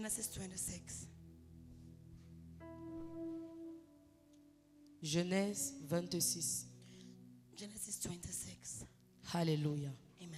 Genesis 26. Genèse 26. Genesis 26. Alléluia. Amen.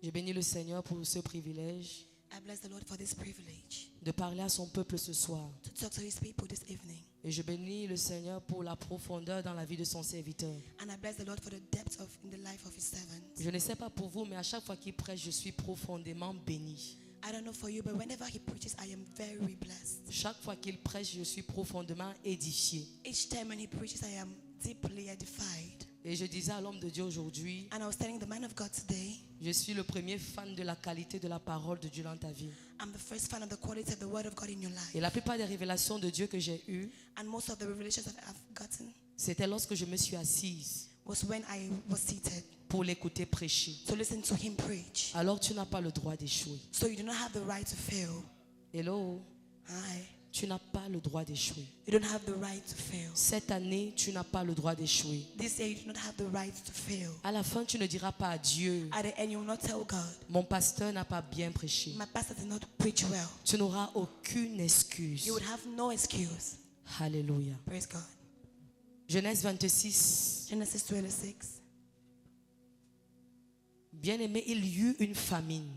Je bénis le Seigneur pour ce privilège I bless the Lord for this privilege de parler à son peuple ce soir. to talk to his people this evening. Et je bénis le Seigneur pour la profondeur dans la vie de son serviteur. And I bless the Lord for the depth of in the life of his servant. Je ne sais pas pour vous, mais à chaque fois qu'il prêche, je suis profondément béni. I don't know for you, but whenever he preaches, I am very blessed. Chaque fois qu'il prêche, je suis profondément édifié. Each time when he preaches, I am deeply edified. Et je disais à l'homme de Dieu aujourd'hui, And I was telling the man of God today, je suis le premier fan de la qualité de la parole de Dieu dans ta vie. I'm the first fan of the quality of the word of God in your life. Et la plupart des révélations de Dieu que j'ai eues, And most of the revelations that I've gotten c'était lorsque je me suis assise was when I was seated pour l'écouter prêcher. to listen to him preach. Alors tu n'as pas le droit d'échouer. So you do not have the right to fail. Hello, Hi. tu n'as pas le droit d'échouer. You don't have the right to fail. Cette année, tu n'as pas le droit d'échouer. This year you do not have the right to fail. À la fin, tu ne diras pas à Dieu, At the end you will not tell God, mon pasteur n'a pas bien prêché. my pastor did not preach well. Tu n'auras aucune excuse. You would have no excuse. Alléluia. Praise God. Genèse 26. Genesis 26. Bien-aimé, il y eut une famine.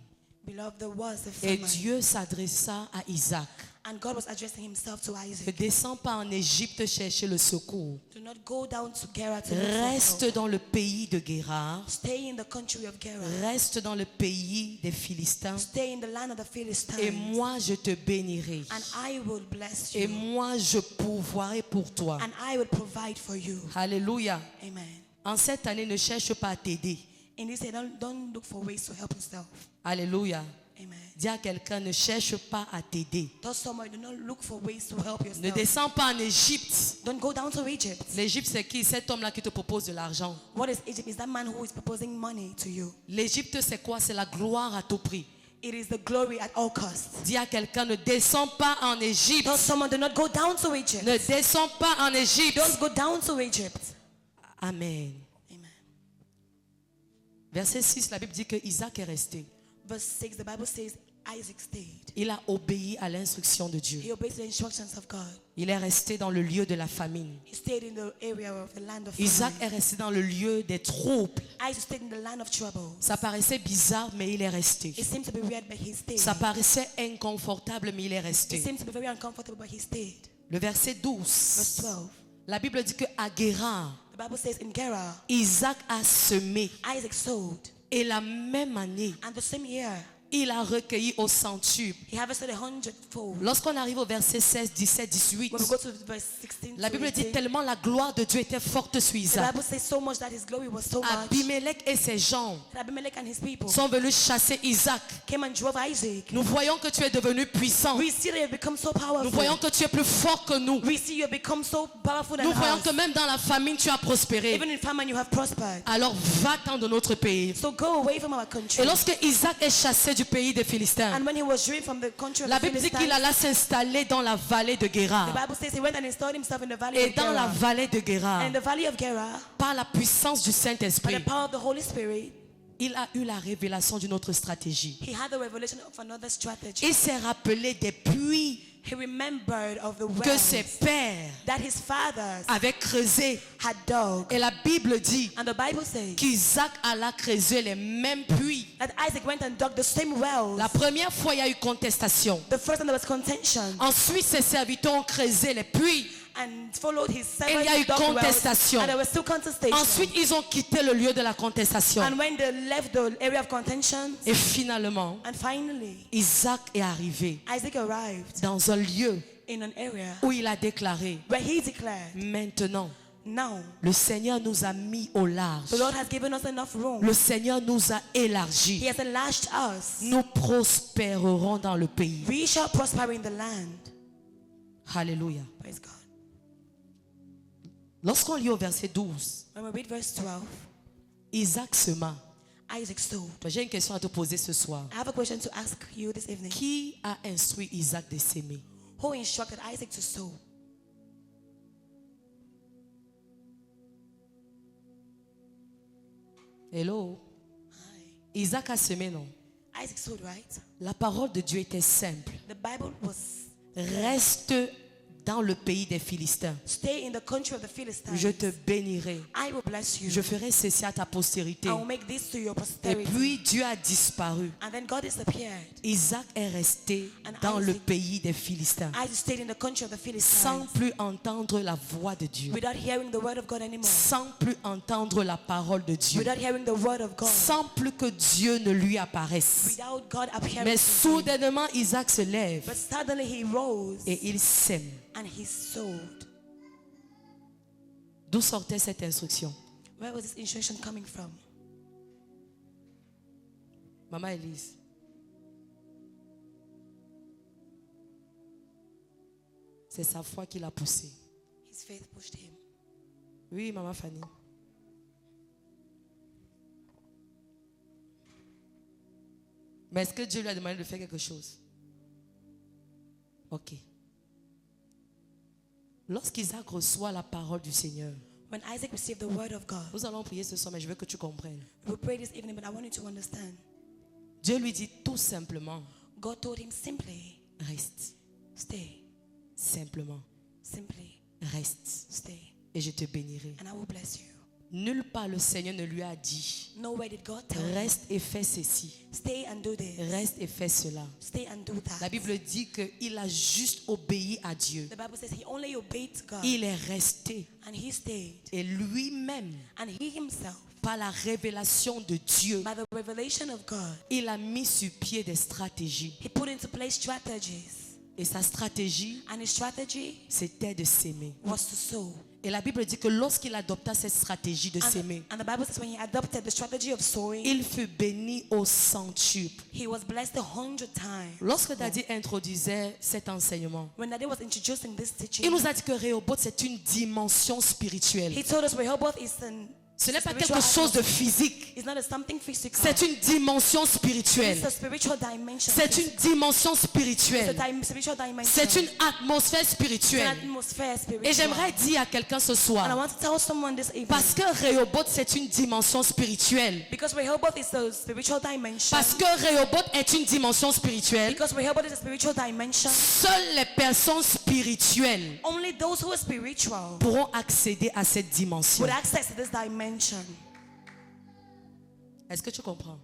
Beloved, there was a Et famine. Dieu s'adressa à Isaac. And God was addressing himself to Ne Isaac. descends pas en Égypte chercher le secours. Do not go down to Gerar to look for Reste help. dans le pays de Guérard. Stay in the country of Gerar. Reste dans le pays des Philistins. Stay in the land of the Et Philistines. moi, je te bénirai. And I will bless Et you. moi, je pourvoirai pour toi. And I will provide for you. Alléluia. Amen. En cette année, ne cherche pas à t'aider. In this day, don't look for ways to help yourself. Alléluia. Amen. Dis à quelqu'un, ne cherche pas à t'aider. Tell someone, do not look for ways to help Ne yourself. descends pas en Égypte. Don't go down to Egypt. L'Égypte, c'est qui? Cet homme-là qui te propose de l'argent. What is Egypt? Is that man who is proposing money to you. L'Égypte, c'est quoi? C'est la gloire à tout prix. It is the glory at all costs. Dis à quelqu'un, ne descends pas en Égypte. Tell someone, do not go down to Egypt. Ne descends pas en Égypte. Don't go down to Egypt. Amen. Amen. Verset 6, la Bible dit que Isaac est resté. Verse 6, the Bible says Isaac stayed. Il a obéi à l'instruction de Dieu. He obeyed the instructions of God. Il est resté dans le lieu de la famine. He stayed in the area of the land of Isaac famine. est resté dans le lieu des troubles. Isaac stayed in the land of trouble. Ça paraissait bizarre, mais il est resté. It seemed to be weird, but he stayed. Ça paraissait inconfortable, mais il est It resté. seemed to be very uncomfortable, but he stayed. Le verset Verse 12. 12. La Bible dit que à Guérar, The Bible says in Gerar, Isaac a semé. Isaac sowed. Et la même année, And the same year, il a recueilli au centuple. he harvested 100-fold. Lorsqu'on arrive au verset 16, 17, 18, When we go to verse 16 la to Bible dit 18, tellement la gloire de Dieu était forte sur the Isaac. Bible says so much that his glory was so much Abimelech et ses gens that Abimelech and his people sont venus chasser Isaac. came and drove Isaac. Nous voyons que tu es devenu puissant. We see that you have become so Nous powerful. voyons que tu es plus fort que nous. We see you have become so powerful than Nous voyons us. que même dans la famine, tu as prospéré. Even in famine, you have prospered. Alors va-t'en de notre pays. So go away from our country. Et lorsque Isaac est chassé du pays des Philistins, And when he was driven from the country of la the Bible dit qu'il Philistines, alla s'installer dans la vallée de the Guérar. Bible says he went and installed himself in the valley Et of dans la Gerar. vallée de Guérar, And in the valley of Gerar, par la puissance du by the Saint-Esprit, power of the Holy Spirit, il a eu la révélation d'une autre stratégie. he had the revelation of another strategy. Il s'est rappelé des puits He remembered of the que wells ses pères that his fathers avaient creusés. had dug. Et la Bible dit And the Bible says qu'Isaac alla creuser les mêmes puits. that Isaac went and dug the same wells. La première fois, il y a eu contestation. The first time there was contention. Ensuite, ses serviteurs ont creusé les puits. And followed his Et il y a eu dug wells. contestation. And there was still contestation. Ensuite, ils ont quitté le lieu de la contestation. And when they left the area of contention, Et finalement, and finally, Isaac est arrivé Isaac arrived dans un lieu in an area où il a déclaré, where he declared, maintenant, now, le Seigneur nous a mis au large. the Lord has given us enough room. Le Seigneur nous a He élargi. has enlarged us. Nous prospérerons dans le pays. We shall prosper in the land. Alléluia. Praise God. Lorsqu'on lit au verset 12, When we read verse 12, Isaac sema. Isaac sowed. J'ai une question à te poser ce soir. I have a question to ask you this evening. Qui a instruit Isaac de s'aimer? Who instructed Isaac to sow? Hello? Hi. Isaac a semé, non? Isaac stood right. La parole de Dieu était simple. The Bible was, Reste dans le pays des Philistins. stay in the country of the Philistines. Je te bénirai. I will bless you. Je ferai cesser à ta postérité. I will make this to your Et posterity. puis Dieu a disparu. And then God disappeared. Isaac est resté And dans le Isaac- pays des Philistins Isaac stayed in the country of the sans Philistines plus entendre la voix de Dieu, without hearing the word of God anymore. sans plus entendre la parole de Dieu, Without hearing the word of God. sans plus que Dieu ne lui apparaisse. Without God appearing Mais to him. soudainement, Isaac se lève But suddenly he rose et il sème. and he sowed. D'où sortait cette instruction? Where was this instruction coming from? Maman Élise. C'est sa foi qui l'a poussé. His faith pushed him. Oui, maman Fanny. Mais est-ce que Dieu lui a demandé de faire quelque chose? Ok. Lorsqu'Isaac reçoit la parole du Seigneur, When Isaac received the word of God, nous allons prier ce soir, mais je veux que tu comprennes. we prayed this evening, but I want you to understand. Dieu lui dit tout simplement, God told him simply, reste. stay, Simplement, simply, reste. stay, Et je te bénirai. and I will bless you. Nulle part le Seigneur ne lui a dit, Nowhere did God tell him, reste et fais ceci. stay and do this, Reste et fais cela. stay and do La that. Bible dit qu'il a juste obéi à Dieu. The Bible says he only obeyed God, Il est resté. and he stayed, Et lui-même, and he himself, par la révélation de Dieu, by the revelation of God, il a mis sur pied des stratégies. he put into place strategies, Et sa stratégie, and his strategy c'était de s'aimer. was to sow. Et la Bible dit que lorsqu'il adopta cette stratégie de s'aimer, And the Bible says when he adopted the strategy of sowing, il fut béni au centuple. he was blessed 100 times. Lorsque Daddy introduisait cet enseignement, When Daddy was introducing this il teaching, nous a dit que Rehoboth, c'est une dimension spirituelle. he told us Rehoboth is Ce n'est pas spiritual quelque chose de atmosphere. physique. It's not a something physical. C'est une dimension spirituelle. It's a spiritual dimension. C'est une dimension It's a spirituelle. spiritual dimension. C'est une atmosphère It's an spirituelle. atmosphere spiritual. Et j'aimerais dire à quelqu'un ce And I soir, want to tell someone this evening, parce que Rehoboth, c'est une dimension spirituelle. because Rehoboth is a spiritual dimension. Parce que Rehoboth est une dimension spirituelle. Because Rehoboth is a spiritual dimension. Seules les personnes spirituelles Only those who are spiritual pourront accéder à cette dimension. would access this dimension. Est-ce que tu comprends?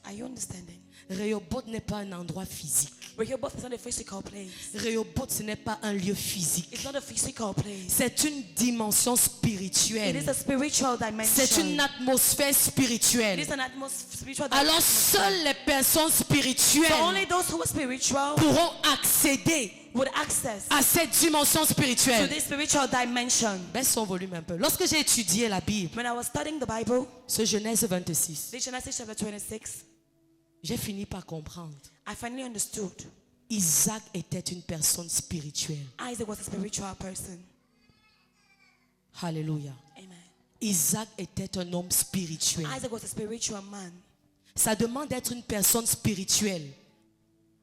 Are you understanding? Rehoboth n'est pas un endroit physique. Rehoboth is not a physical place. Rehoboth, ce n'est pas un lieu physique. It's not a physical place. C'est une dimension It is spirituelle. a spiritual dimension. C'est une atmosphère It spirituelle. is an spiritual Alors dimension. seules les personnes So spirituelles only those who are spiritual pourront accéder would access à cette dimension to spirituelle. this spiritual dimension. Baisse son volume un peu. Lorsque j'ai étudié la Bible, When I was studying the Bible, ce Genèse 26, Genesis chapter 26, j'ai fini par comprendre. I finally understood Isaac était une personne spirituelle. Isaac was a spiritual person. Alléluia. Amen. Isaac était un homme spirituel. Isaac was a spiritual man. Ça demande d'être une personne spirituelle.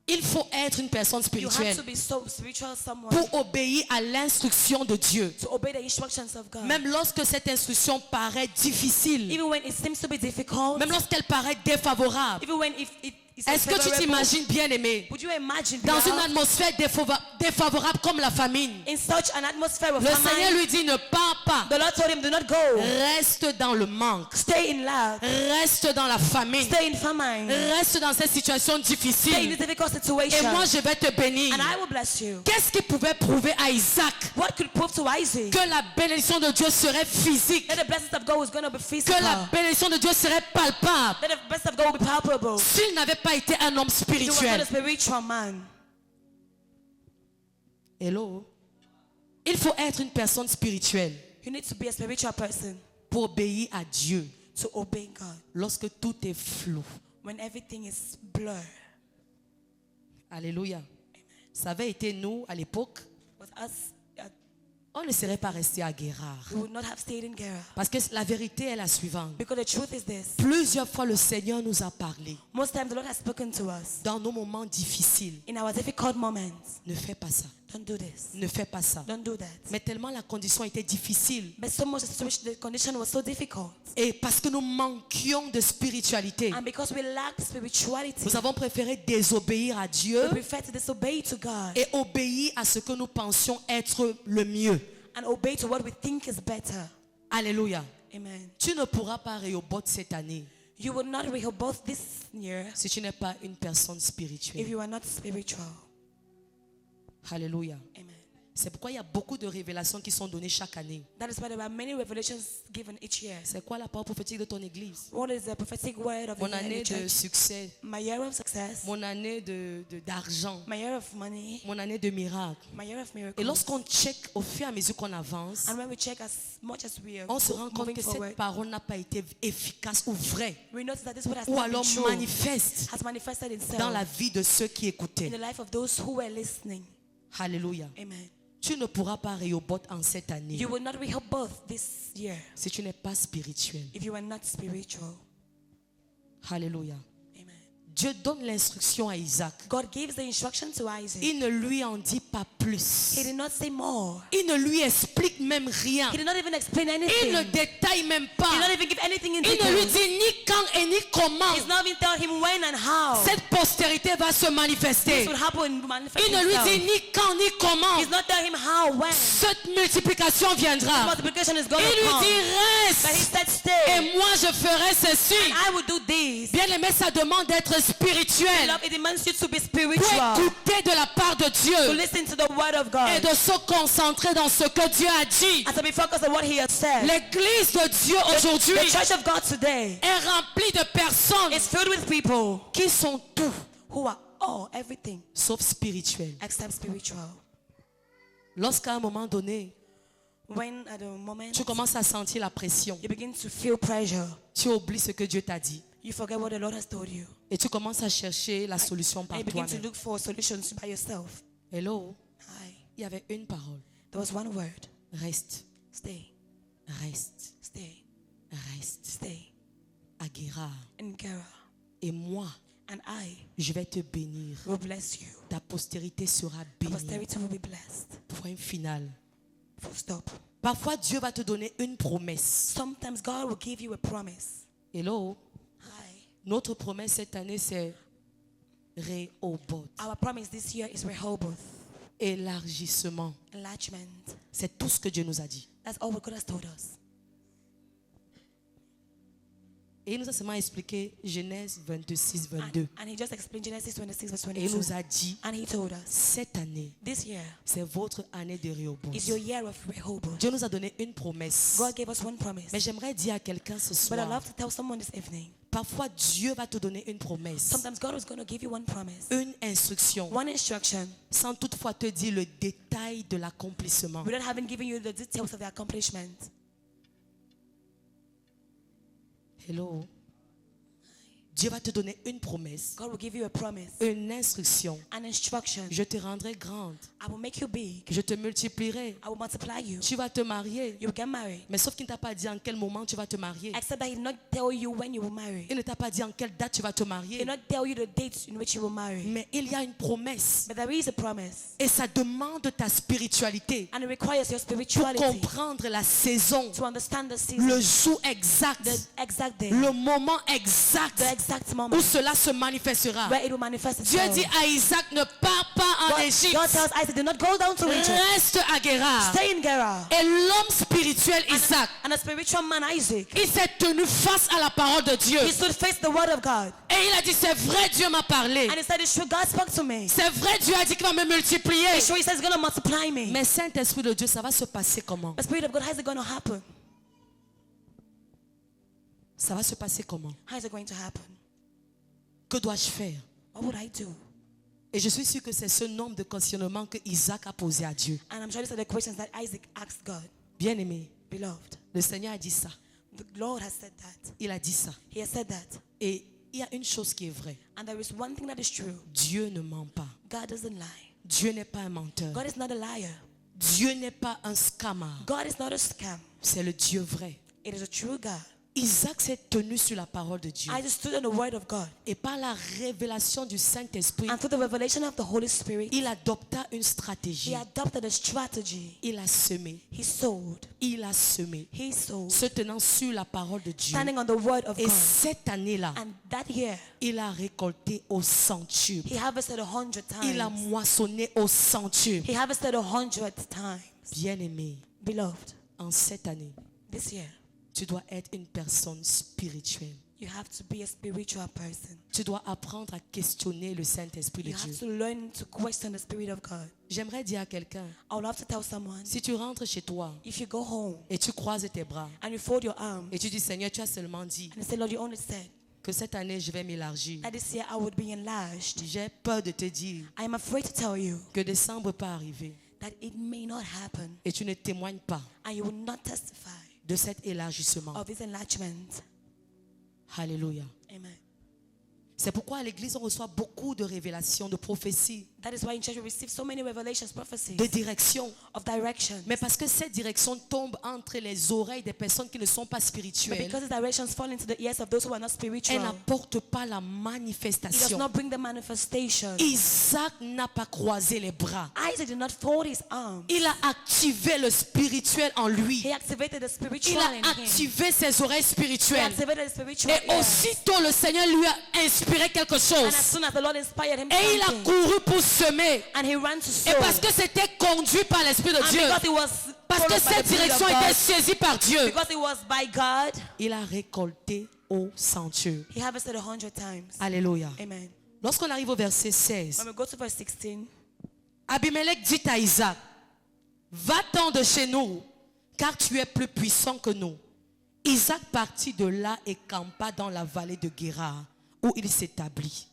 Il faut être une personne You have spirituelle to be so spiritual someone pour obéir à l'instruction de Dieu. to obey the instructions of God. Même lorsque cette instruction paraît difficile, Even when it seems to be difficult, même lorsqu'elle paraît défavorable. even when it is Est-ce que tu unfavorable, t'imagines, bien aimé, would you imagine dans une now, atmosphère défavorable comme la famine, in such an atmosphere of le Seigneur famine, lui dit ne pars pas, the Lord told him, do not go. reste dans le manque, Stay in lack. reste dans la famine, Stay in famine. reste dans cette situation Stay in difficile this difficult et situation. moi je vais te bénir. And I will bless you. Qu'est-ce qui pouvait prouver à Isaac What could prove to Isaac que la bénédiction de Dieu serait physique, that the blessings of God was going to be que physical? la bénédiction de Dieu serait palpable, That the blessings of God would be palpable? s'il n'avait pas été un homme He was not a spirituel? spiritual man. Hello? Il faut être une personne spirituelle You need to be a spiritual person pour obéir à Dieu to obey God lorsque tout est flou. when everything is blur. Alléluia. Ça avait été nous à l'époque With us on ne serait pas resté à Guérard. we would not have stayed in Gerar. Parce que la vérité est la suivante. Because the truth is this. Plusieurs fois, le Seigneur nous a parlé. Most times the Lord has spoken to us. Dans nos moments difficiles, In our difficult moments, ne fais pas ça. don't do this. Ne fais pas ça. Don't do that. Mais tellement la condition était difficile. But so much the condition was so difficult. Et parce que nous manquions de spiritualité, And because we lacked spirituality, nous avons préféré désobéir à Dieu we prefer to disobey to God et obéir à ce que nous pensions être le mieux. and obey to what we think is better. Alléluia. Amen. Tu ne pourras pas Rehoboth cette année You will not Rehoboth this year si tu n'es pas une personne if spirituelle. you are not spiritual. Alléluia. Amen. C'est pourquoi il y a beaucoup de révélations qui sont données chaque année. That is why there are many revelations given each year. C'est quoi la parole prophétique de ton église? What is the prophetic word of Mon the year in année the de church? succès, My year of success, mon année d'argent, my year of money, mon année de miracles. my year of Et miracles. lorsqu'on check au fur et à mesure qu'on avance, And when we check as much as we are on se rend compte moving que forward, cette parole n'a pas été efficace ou vraie, we notice that this word has ou not been alors true, manifeste has manifested dans itself la vie de ceux qui in écoutaient. the life of those who were listening. Alléluia. Amen. Tu ne pourras pas Rehoboth en cette année You will not Rehoboth this year si tu n'es pas spirituel. if you are not spiritual. Alléluia. Amen. Dieu donne l'instruction à Isaac. God gives the instruction to Isaac. Il ne lui en dit pas plus. He did not say more. Il ne lui explique même rien. He did not even explain Il anything. ne détaille même He did not pas. even give anything in Il ne lui detail. dit ni quand et ni comment He's not even tell him when and how cette postérité va se this manifester. would happen. Manifest Il ne lui dit himself. ni quand ni comment He's not telling him how, when. cette multiplication viendra. Multiplication is going Il to lui come. dit But he reste said, stay. et moi je ferai ceci. I will do this. Bien aimé, ça demande d'être spirituel Love, it demands you to be pour spiritual. écouter de la part de To Dieu listen to the word of et God. de se concentrer dans ce que Dieu a dit. And to be focused on what he has said. L'église de Dieu aujourd'hui The church of God today est remplie de personnes is filled with people qui sont tout who are all, everything, sauf spirituels. except spiritual. Lorsqu'à un moment donné, When at a moment tu commences à sentir la pression, you begin to feel pressure, tu oublies ce que Dieu t'a dit you forget what the Lord has told you. et tu commences à chercher la solution And par you begin to toi-même. look for solutions by yourself. Hello, Hi. il y avait une parole. There was one word. Reste, Stay, reste, stay, reste stay à Guérard. in Gerar. Et moi, And I je vais te bénir. will bless you. Ta postérité sera Your bénie. posterity will be blessed. Point final. Full stop. Parfois, Dieu va te donner une promesse. Sometimes God will give you a promise. Hello, Hi. notre promesse cette année, c'est Rehoboth. Our promise this year is Rehoboth. Élargissement. Enlargement. C'est tout ce que Dieu nous a dit. That's all what God has told us. Et il nous a seulement expliqué Genèse 26, 22. And he just explained Genesis 26 verse Et il 22. nous a dit, And he told us, cette année, this year c'est votre année de Rehoboth. is your year of Rehoboth. Dieu nous a donné une promesse. God gave us one promise. Mais j'aimerais dire à quelqu'un ce But I soir, love to tell someone this evening. parfois Dieu va te donner une promesse, Sometimes God is going to give you one promise, une instruction, one instruction, sans toutefois te dire le détail de l'accomplissement. without having given you the details of the accomplishment. Hello. Dieu va te donner une promesse, God will give you a promise, une instruction. an instruction. Je te rendrai grande. I will make you big. Je te multiplierai. I will multiply you. Tu vas te marier. You will get married. Mais sauf qu'il ne t'a pas dit en quel moment tu vas te marier. Except that he did not tell you when you will marry. Il ne t'a pas dit en quelle date tu vas te He marier. did not tell you the date in which you will marry. Mais il y a une promesse. But there is a promise. Et ça demande ta spiritualité And it requires your pour spirituality comprendre la saison, to understand the season, le jour exact, the exact day, le moment exact the exact où moment cela se manifestera. where it will manifest Dieu itself. dit à Isaac, ne pars pas en God Égypte. tells Isaac, do not go down to Egypt. Reste à Guérard. Stay in Gerar. Et l'homme spirituel Isaac, And a spiritual man, Isaac, il s'est tenu face à la parole de Dieu. he stood face the word of God. Et il a dit, c'est vrai, Dieu m'a parlé. And he said, it's true, God spoke to me. C'est vrai, Dieu a dit qu'il va me multiplier. It's true, he says he's going to multiply me. Mais Saint-Esprit de Dieu, ça va se passer comment? The Spirit of God, how is it going to happen? Ça va se passer comment? How is it going to happen? Que dois-je faire? What would I do? Et je suis sûr que c'est ce nombre de questionnements que Isaac a posé à Dieu. And I'm sure these are the questions that Isaac asked God. Bien aimé, Beloved, le Seigneur a dit ça. the Lord has said that. Il a dit ça. He has said that. Et il y a une chose qui est vraie. And there is one thing that is true. Dieu ne ment pas. God doesn't lie. Dieu n'est pas un menteur. God is not a liar. Dieu n'est pas un scammer. God is not a scam. C'est le Dieu vrai. It is a true God. Isaac s'est tenu sur la parole de Dieu. Isaac stood on the word of God. Et par la révélation du Saint-Esprit, And through the revelation of the Holy Spirit, il adopta une he stratégie. adopted a strategy. Il a semé. He sowed. Il a semé. He sowed. Se tenant sur la parole de Dieu. Standing on the word of Et God. cette année-là, And that year, il a récolté au centuple. he harvested 100 Il a times. moissonné au centuple. He harvested 100 times. Bien-aimé, Beloved, en cette année, this year, tu dois être une personne spirituelle. you have to be a spiritual person. Tu dois apprendre à questionner le Saint-Esprit de You have Dieu. to learn to question the Spirit of God. J'aimerais dire à quelqu'un, I would love to tell someone, si tu rentres chez toi if you go home et tu croises tes bras and you fold your arms et tu dis, Seigneur, tu as seulement dit and you say, Lord, you only said que cette année, je vais m'élargir. that this year I would be enlarged, J'ai peur de te dire I am afraid to tell you que décembre peut arriver that it may not happen et tu ne témoignes pas and you will not testify de cet élargissement. of this enlargement. Alléluia. Amen. C'est pourquoi à l'église, on reçoit beaucoup de révélations, de prophéties, That is why in church we receive so many revelations, prophecies de directions. of direction. Mais parce que cette direction tombe entre les oreilles des personnes qui ne sont pas But spirituelles, because the directions fall into the ears of those who are not elle spiritual, n'apporte pas la it does manifestation. not bring the manifestation. Isaac n'a pas croisé les bras. Isaac did not fold his arms. Il a activé le spirituel en lui. He activated the Il spiritual in a him. activé ses oreilles He spirituelles. activated the spiritual Et ears. aussitôt, le Seigneur lui a inspiré quelque And chose. as soon as the Lord inspired him Et il a something, couru pour semer. and he ran to sow. Et parce que c'était conduit par l'Esprit de And Dieu, because it was parce que followed by cette the Spirit of direction était God, saisie par Dieu, because it was by God, il a récolté au centuple. he harvested 100 times. Alléluia. Amen. Lorsqu'on arrive au verset 16, When we go to verse 16, Abimelech dit à Isaac, va-t'en de chez nous, car tu es plus puissant que nous. Isaac partit de là et campa dans la vallée de Guérar, où il s'établit.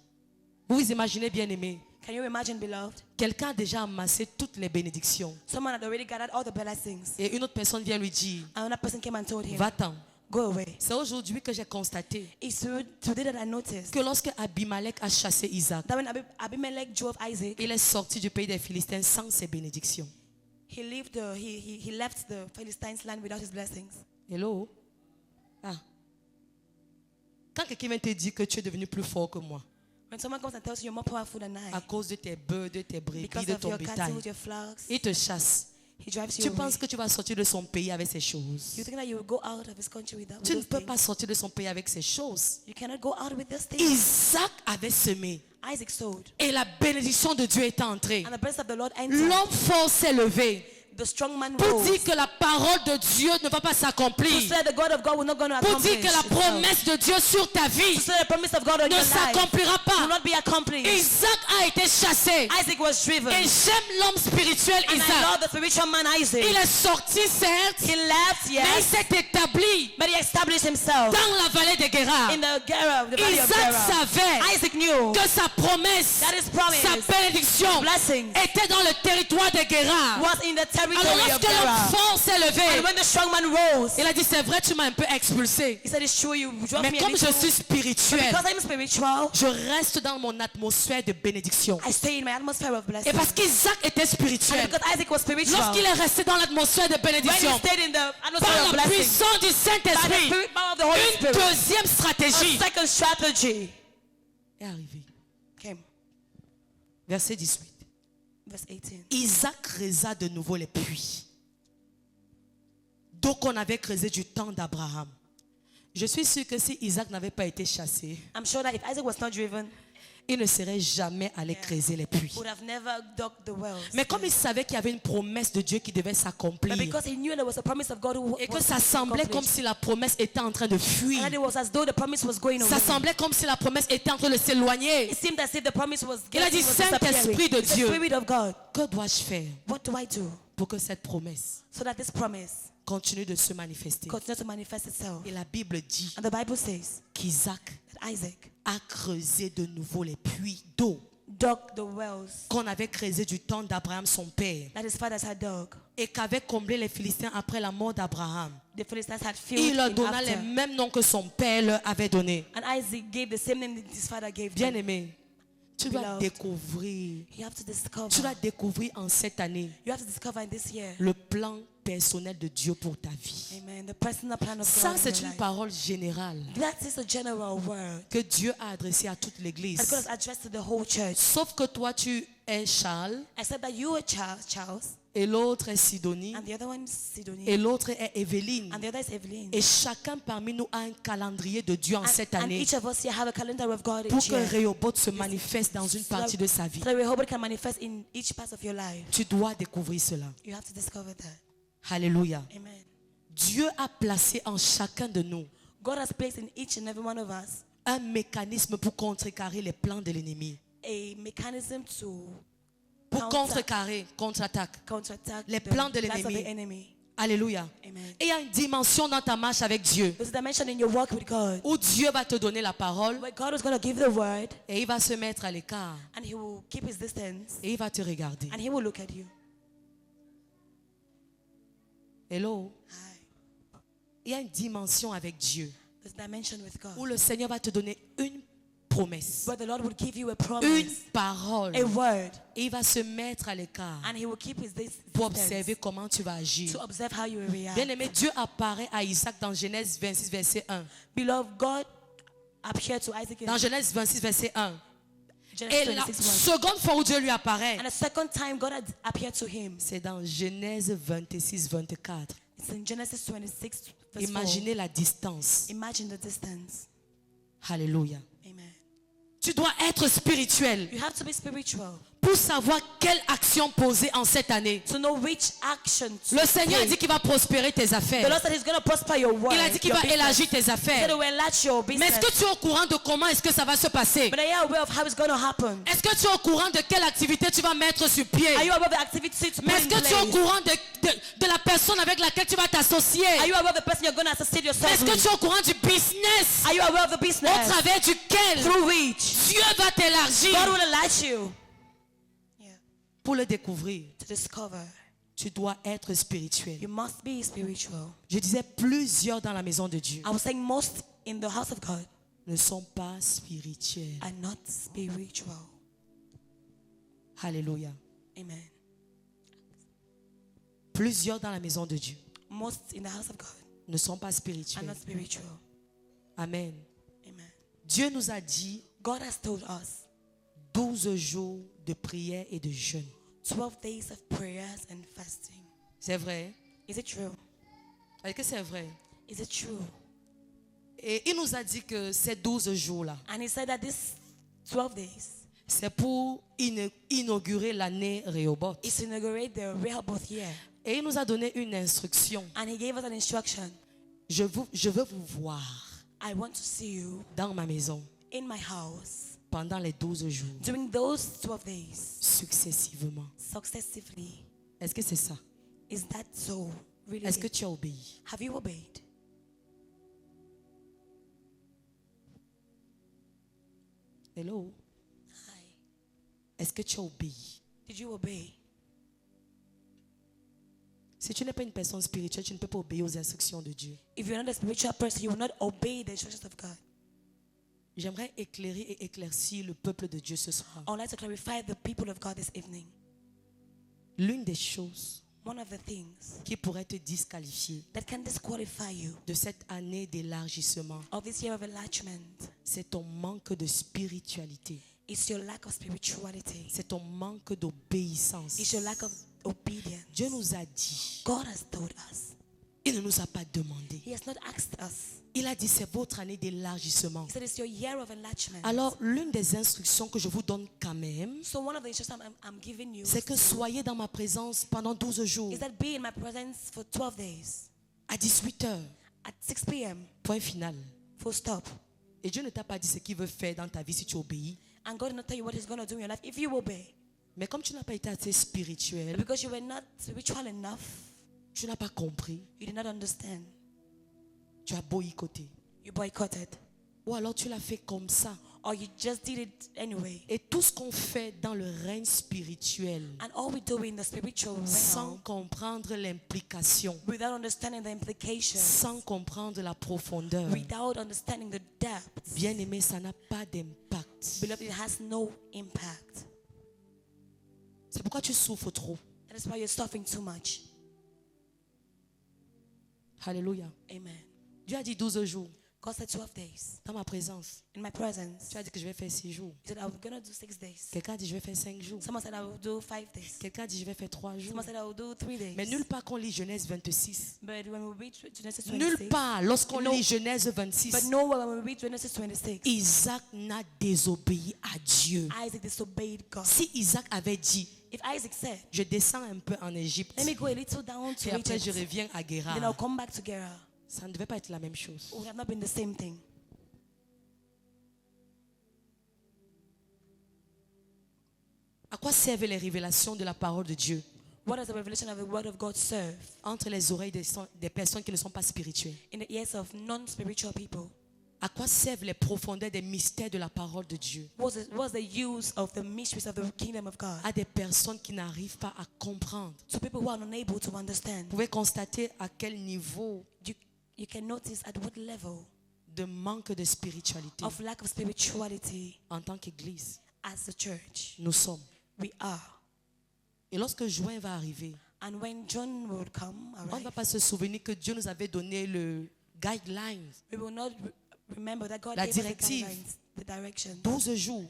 Vous vous imaginez, bien aimé, can you imagine, beloved? quelqu'un a déjà amassé toutes les bénédictions. Someone had already gathered all the blessings. Et une autre personne vient lui dire, Another person came and told him, va-t'en. go away. C'est aujourd'hui que j'ai constaté It's today that I noticed que lorsque Abimelech a chassé Isaac, that when Abimelech drove Isaac, il est sorti du pays des Philistins sans ses bénédictions. he left the Philistines' land without his blessings. Hello? Ah. Quand quelqu'un vient te dire que tu es devenu plus fort que moi, When someone comes and tells you you're more powerful than I, à cause de tes bœufs, de tes brebis, because de of ton your cattle, bétail, your flocks, il te chasse. he drives you Tu away. penses que tu vas sortir de son pays avec ces choses. You think that you will go out of his country with Tu ne those peux things? pas sortir de son pays avec ces choses. You cannot go out with these things. Isaac avait semé Isaac sowed, et la bénédiction de Dieu est entrée. and the presence of the Lord entered. L'homme fort s'est levé The strong man pour rose. dire que la parole de Dieu ne va pas To s'accomplir. say the God of God will not going to Pour accomplish dire que la itself. promesse de Dieu sur ta vie To say the promise of God on ne your life s'accomplira will pas. not be accomplished. Isaac a été chassé. Isaac was driven. Et j'aime l'homme spirituel And I Isaac. love the spiritual man Isaac. Il est sorti certes, He left, mais il yes, s'est établi but he established himself dans la vallée de Guérar. in the valley of Isaac Gerar. savait Isaac knew que sa promesse, that his promise, sa bénédiction blessings, était dans le territoire de Guérar. was in the Alors territory of lorsque l'homme Gerar. fort s'est And levé, when the strong man rose, il a dit c'est vrai tu m'as un peu expulsé. he said, it's true, you drove Mais me a comme little. je suis spirituel, Because I'm spiritual, je reste dans mon atmosphère de bénédiction. I stay in my atmosphere of Et blessing. parce qu'Isaac était And spirituel, because Isaac was spiritual, lorsqu'il est resté dans l'atmosphère de when bénédiction, he stayed in the par atmosphere of la blessing, puissance du by the Saint-Esprit, spirit power of the Holy une Spirit, deuxième a stratégie second strategy est arrivée. came. Verset 18. Verse 18. Isaac creusa de nouveau les puits. Donc on avait creusé du temps d'Abraham. Je suis sûr que si Isaac n'avait pas été chassé, I'm sure that if Isaac was not driven, il ne serait jamais allé creuser les puits. would have never dug the wells. Mais comme il savait qu'il y avait une promesse de Dieu qui devait But s'accomplir, because he knew there was a promise of God who et que was ça semblait comme accomplished, si la promesse était en train de fuir, and that it was as though the promise was going ça away. semblait comme si la promesse était en train de s'éloigner. It seemed as if the promise was Il a dit, was Saint-Esprit de disappearing. The Dieu. Spirit of God. Que dois-je faire What do I do pour que cette promesse so that this promise continue de se manifester? continues to manifest itself? Et la Bible dit And the Bible says qu'Isaac that Isaac a creusé de nouveau les puits d'eau dug the wells qu'on avait creusé du temps d'Abraham son père that his fathers had dug. et qu'avaient comblé les Philistins après la mort d'Abraham. The Philistines had filled Il leur in donna after. les mêmes noms que son père leur avait donné. And Isaac gave the same name that his father gave Bien them. aimé, Tu dois beloved, découvrir. you have to discover. Tu dois découvrir en cette année You have to discover in this year. le plan personnel de Dieu pour ta vie. Amen. The personal plan of Ça, God in c'est your une life. parole générale That is a general word que Dieu a adressée à toute that God l'église. has addressed to the whole church. Sauf que toi, tu es Charles, Except that you are Charles, et l'autre est Sidonie, and the other one is Sidonie, et l'autre est Evelyne. and the other is Evelyn. Et chacun parmi nous a un calendrier de Dieu en cette And année each of us here have a calendar of God pour each que year. Rehoboth se manifeste dans une partie de sa vie. So that Rehoboth can manifest in each part of your life. Tu dois découvrir cela. You have to discover that. Alléluia. Amen. Dieu a placé en chacun de nous God has placed in each and every one of us un mécanisme pour contrecarrer les plans de l'ennemi. a mechanism to Pour contrecarrer, contre-attaque counterattack les the plans de plans of the l'ennemi. enemy. Alléluia. Amen. Et il y a une dimension dans ta marche avec Dieu There's a dimension in your walk with God où Dieu va te donner la parole where God is going to give the word et il va se mettre à l'écart and He will keep His distance et il va te regarder. and He will look at you. Hello. Hi. Il y a une dimension avec Dieu There's a dimension with God où le Seigneur va te donner une promesse, where the Lord will give you a une promise, parole, a word, et il va se mettre à l'écart and He will keep His pour distance observer comment tu vas agir. to observe how you will react. Bien-aimé, Dieu apparaît à Isaac dans Genèse 26, verset 1. Beloved, God appeared to Isaac in Dans Genèse 26, verset 1. Genesis Et la 26:1. seconde fois où Dieu lui apparaît, And the second time God had appeared to him, c'est dans Genèse 26, 24. it's in Genesis 26, verse 4. Imaginez la distance. Imagine the distance. Alléluia. Amen. Tu dois être spirituel You have to be spiritual pour savoir quelle action poser en cette année. to know which action to Le Seigneur a take. dit qu'il va prospérer tes The affaires. Lord said He's going to prosper your work. Il a dit qu'il your va business. élargir tes He said affaires. He will enlarge your Mais business. est-ce que tu es au courant de comment est-ce que ça va se passer? But are you aware of how it's going to happen? Est-ce que tu es au courant de quelle activité tu vas mettre sur pied? Are you aware of the activity to Mais put est-ce in que tu es au place? courant de la personne avec laquelle tu vas t'associer? Are you aware of the person you're going to associate Mais yourself est-ce que with? tu es au courant du business Are you aware of the au business travers duquel through which Dieu va t'élargir? God will enlarge you? Yeah. Pour le découvrir, To discover, tu dois être spirituel. you must be spiritual. Je disais plusieurs dans la maison de Dieu I was saying most in the house of God ne sont pas spirituels. are not spiritual. Alléluia. Amen. Plusieurs dans la maison de Dieu Most in the house of God ne sont pas are spirituels. not spiritual. Amen. Amen. Dieu nous a dit God has told us 12 jours de prière et de jeûne. 12 days of prayers and fasting. C'est vrai? Is it true? Est-ce que c'est vrai? Is it true? Et il nous a dit que ces 12 jours-là, And He said that this 12 days c'est pour inaugurer l'année Rehoboth. is to inaugurate the Rehoboth year. Et il nous a donné une instruction. And He gave us an instruction. Je veux vous voir I want to see you dans ma maison in my house pendant les 12 jours, during those 12 days successivement. successively. Est-ce que c'est ça? Is that so? Really? Est-ce que tu as obéi? Have you obeyed? Hello? Hi. Est-ce que tu as obéi? Did you obey? Si tu n'es pas une personne spirituelle, tu ne peux pas obéir aux instructions de Dieu. If you're not a spiritual person, you will not obey the instructions of God. J'aimerais éclairer et éclaircir le peuple de Dieu ce soir. I would like to clarify the people of God this evening. L'une des choses One of the things qui pourrait te disqualifier that can disqualify you de cette année d'élargissement, of this year of enlargement c'est ton manque de spiritualité. is your lack of spirituality. C'est ton manque d'obéissance. It's your lack of obedience. Dieu nous a dit, God has told us. il ne nous a pas demandé. He has not asked us. Il a dit, c'est votre année d'élargissement. He said it's your year of enlargement. Alors, l'une des instructions que je vous donne quand même, So one of the instructions I'm giving you c'est que soyez dans ma présence pendant 12 jours, is that be in my presence for 12 days à 18 heures, at 6 p.m. point final. Full stop. Et Dieu ne t'a pas dit ce qu'il veut faire dans ta vie si tu obéis. And God did not tell you what He's going to do in your life if you obey. Mais comme tu n'as pas été assez spirituel, Because you were not spiritual enough, tu n'as pas compris, you did not understand. tu as boycotté. You boycotted. Ou alors tu l'as fait comme ça. Or you just did it anyway. Et tout ce qu'on fait dans le règne spirituel, And all we do in the spiritual sans realm, comprendre l'implication, without understanding the implications, sans comprendre la profondeur, without understanding the depth, bien aimé, ça n'a pas d'impact impact. Beloved, it has no impact. C'est pourquoi tu souffres trop. That is why you're suffering too much. Alléluia. Amen. Dieu a dit 12 jours God said 12 days. dans ma présence. In my presence. Tu as dit que je vais faire 6 jours. He said, I'm going to do 6 days. Quelqu'un a dit je vais faire 5 jours. Someone said, I will do 5 days. Quelqu'un a dit je vais faire 3 jours. Someone said, I will do 3 days. Mais nulle part qu'on lit Genèse 26. But when we read Genesis 26, Nulle part lorsqu'on No. lit Genèse 26. but nowhere when we read Genesis 26, Isaac n'a désobéi à Dieu. Isaac disobeyed God. Si Isaac avait dit If Isaac said, je descends un peu en Égypte let me go a little down to et après Egypt, je reviens à then I'll Guérar, come back to Gerar, ça ne devait pas être la même chose. it would have not been the same thing. À quoi servent les révélations de la parole de Dieu What does the revelation of the word of God serve entre les oreilles des personnes qui ne sont pas spirituelles? in the ears of non-spiritual people? À quoi servent les profondeurs des mystères de la parole de Dieu What's the use of the mysteries of the kingdom of God à des personnes qui n'arrivent pas à comprendre? to people who are unable to understand? Vous pouvez constater à quel niveau You can notice at what level de manque de spiritualité of lack of spirituality en tant qu'Église as a church nous sommes. we are. Et lorsque juin va arriver, And when John will come, on ne arrive, va pas se souvenir que Dieu nous avait donné le guidelines, we will not remember that God La gave us the directive. guidelines, the direction. 12 jours.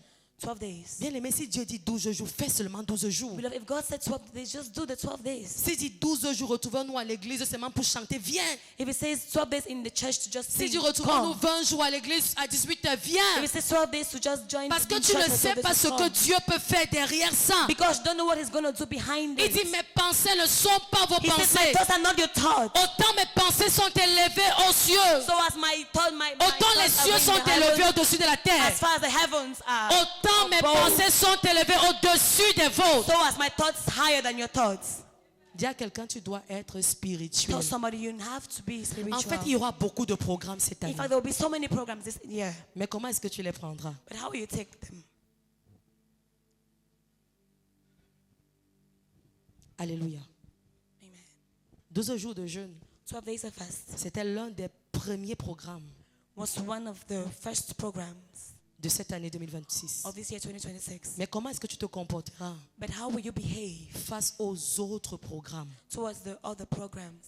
12 days. Bien aimé, si Dieu dit 12 jours, fais seulement 12 jours. Beloved, if God said 12 days, just do the 12 days. S'il dit 12 jours, retrouvons-nous à l'église seulement pour chanter, viens. If it says 12 days in the church to just Si sing, dit retrouvons-nous come. 20 jours à l'église à 18h, viens. If it says 12 days to just join Parce que in tu church ne for sais 12 pas days ce to que come. Dieu peut faire derrière ça. Because you don't know what he's going to do behind Il it. dit, mes pensées ne sont pas vos He says, my pensées. thoughts are not your thoughts. Autant mes pensées sont élevées aux cieux. So as my thought, my Autant les thoughts cieux are sont in the élevés heavens, au-dessus de la terre. as far as the heavens are. Autant mes above. pensées sont élevées au-dessus des vôtres. So as my thoughts higher than your thoughts. Dis à quelqu'un, tu dois être spirituel. Tell somebody you have to be spiritual. En fait, il y aura beaucoup de programmes cette In année. fact, there will be so many programs this year. Mais comment est-ce que tu les prendras? But how will you take them? Alléluia. Amen. 12 jours de jeûne, 12 days of fast c'était l'un des premiers programmes was one of the first programs de cette année 2026. of this year 2026. Mais comment est-ce que tu te comporteras But how will you behave face aux autres programmes? towards the other programs?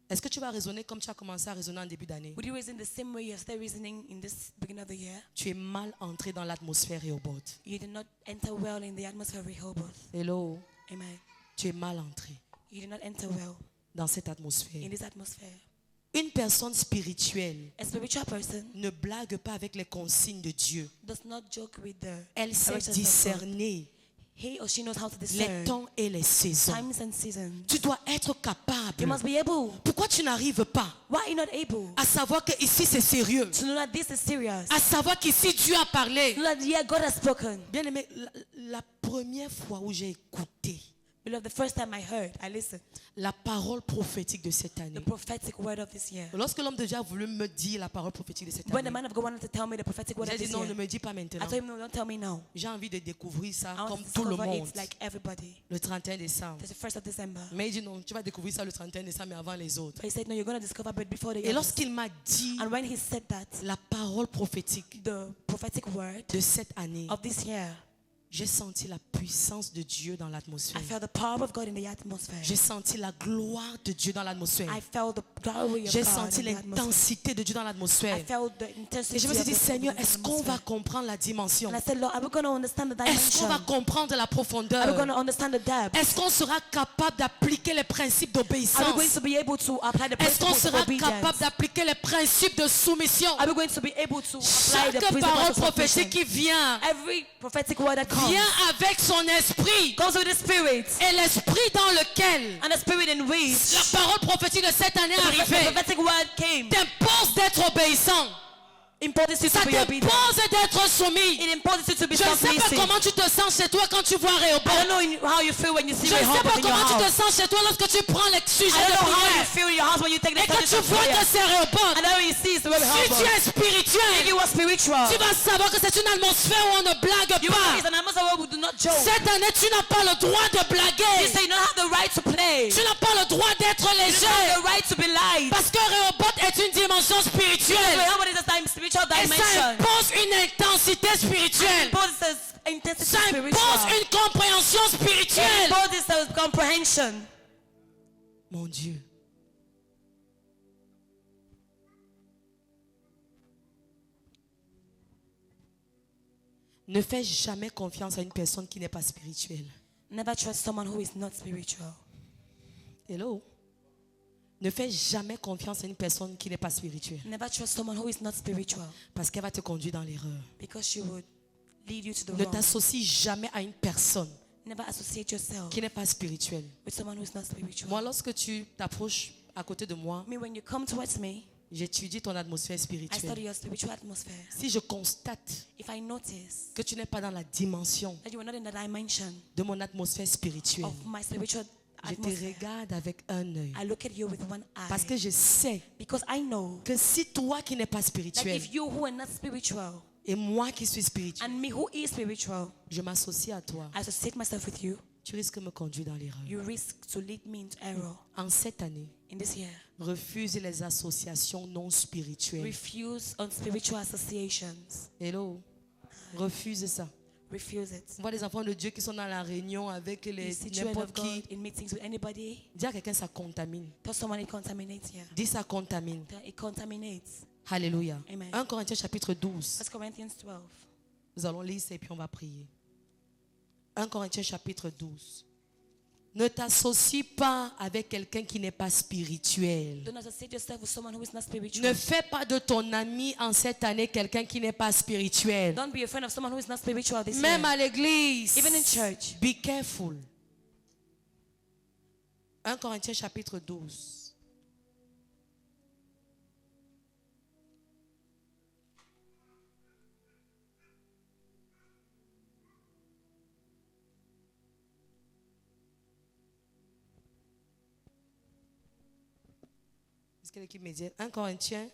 Est-ce que tu vas raisonner comme tu as commencé à raisonner en début d'année? Would you reason the same way you're still reasoning in this beginning of the year? Tu es mal entré dans l'atmosphère Rehoboth. You did not enter well in the atmosphere of Rehoboth. Hello, Amen. tu es mal entré You did not enter well dans cette atmosphère. in this atmosphere. Une personne spirituelle A spiritual person ne blague pas avec les consignes de Dieu. does not joke with the Elle sait directions of God. discerner He or she knows how to les discern temps et les saisons. times and seasons. Tu dois être You capable. must be able. Pourquoi tu n'arrives pas Why are you not able à savoir que ici c'est sérieux? to know that this is serious? À savoir qu'ici Dieu a parlé. To know that yeah, God has spoken. Bien aimé, la première fois où j'ai écouté Beloved, the first time I heard, I listened. la parole prophétique de cette The année. prophetic word of this year. Lorsque l'homme de Dieu a voulu me dire la parole prophétique de cette When the année, man of God wanted to tell me the prophetic word j'ai of dit this non, year, ne me dis pas I maintenant. told him, no, don't tell me now. J'ai envie de découvrir ça I want comme to tout le discover monde it like everybody. le 31 décembre. There's the 1st of December. Mais il dit non, tu vas découvrir ça le 31 décembre mais avant les autres. But he said, no, you're going to discover but before the Et others. lorsqu'il m'a dit And when he said that, la parole prophétique the prophetic word de cette année, of this year, j'ai senti la puissance de Dieu dans I l'atmosphère. felt the power of God in the atmosphere. J'ai senti la gloire de Dieu dans l'atmosphère. I felt the glory of J'ai God senti in the atmosphere. l'intensité de Dieu dans l'atmosphère. I felt the intensity Et je me suis of dit, the Seigneur, God in the est-ce qu'on va atmosphere. comprendre la dimension? And I said, Lord, are we going to understand the Est-ce qu'on va dimension? comprendre la Are we going profondeur? to understand the depth? Est-ce qu'on sera capable d'appliquer les principes Are we going d'obéissance? to be able to apply the Est-ce qu'on principles of sera obedience? capable d'appliquer les principes de soumission? Are we going to be able to apply the Chaque principles parole of prophétique submission? qui vient, Every prophetic word that comes vient avec son esprit. comes with the Spirit, Et l'esprit dans lequel and the Spirit in which la parole prophétique de cette année est the arrivée prophetic word came. t'impose d'être obéissant. Imposes you Ça to be obedient. t'impose d'être soumis. It imposes you to be Je ne sais pas submissive. comment tu te sens chez toi quand tu vois I Rehoboth. don't know how you feel when you see Je ne sais Rehoboth pas in your comment tu te house. sens chez toi lorsque tu prends les I sujets don't de know how you prière feel in your house when you take the et que subject tu of vois prayer. que c'est Rehoboth. And then you see it's the word Si tu Rehoboth. es If spirituel, you are spiritual, tu vas savoir que c'est une atmosphère où on ne blague you know it's pas. an atmosphere where we do not joke. Cette année, tu n'as pas le droit de You blaguer. say you don't have the right to play. Tu n'as pas le droit d'être You don't have léger. the right to be light. Parce que Rehoboth est une dimension Because spirituelle. Rehoboth is a time spiritual spiritual Et ça dimension. impose une intensité spirituelle. It imposes intensity Ça impose spiritual. une compréhension It spirituelle. imposes a comprehension. Mon Dieu. Ne fais jamais confiance à une personne qui n'est pas spirituelle. Never trust someone who is not spiritual. Hello? Ne fais jamais confiance à une personne qui n'est pas spirituelle. Never trust someone who is not spiritual, Parce qu'elle va te conduire dans l'erreur. because she would lead you to the Ne wrong. t'associe jamais à une personne Never associate yourself qui n'est pas spirituelle. with someone who is not spiritual. Moi, lorsque tu t'approches à côté de moi, Me, when you come towards me, j'étudie ton atmosphère I study spirituelle. your spiritual atmosphere. Si je constate If I notice que tu n'es pas dans la dimension that you are not in the dimension de mon atmosphère spirituelle, of my spiritual je te atmosphere, regarde avec un œil. I look at you with one Parce eye. que je sais Because I know que si toi qui n'es pas that spirituel if you who are not spiritual et moi qui suis spirituel, and me who is spiritual, je m'associe à toi, I associate myself with you, tu risques de me conduire dans l'erreur. you risk to lead me into error. En cette année, In this year, refuse les associations non spirituelles. refuse unspiritual associations. Hello? Refuse ça. Refuse it. On voit des enfants de Dieu qui sont dans la réunion avec You les see children n'importe of God qui. in meetings with anybody. Dis à quelqu'un ça contamine. Tell someone it contaminates here. Dis ça contamine. It contaminates. Alléluia. Amen. 1 Corinthiens chapitre 12. 1 Corinthians 12. Nous allons lire ça et puis on va prier. 1 Corinthiens chapitre 12. Ne t'associe pas avec quelqu'un qui n'est pas spirituel. Do not associate yourself with someone who is not spiritual. Ne fais pas de ton ami en cette année quelqu'un qui n'est pas spirituel. Don't be a friend of someone who is not spiritual this Même year. à l'église. Even in church. Be careful. 1 Corinthiens chapitre 12. Est-ce que l'équipe me dit 1 Corinthiens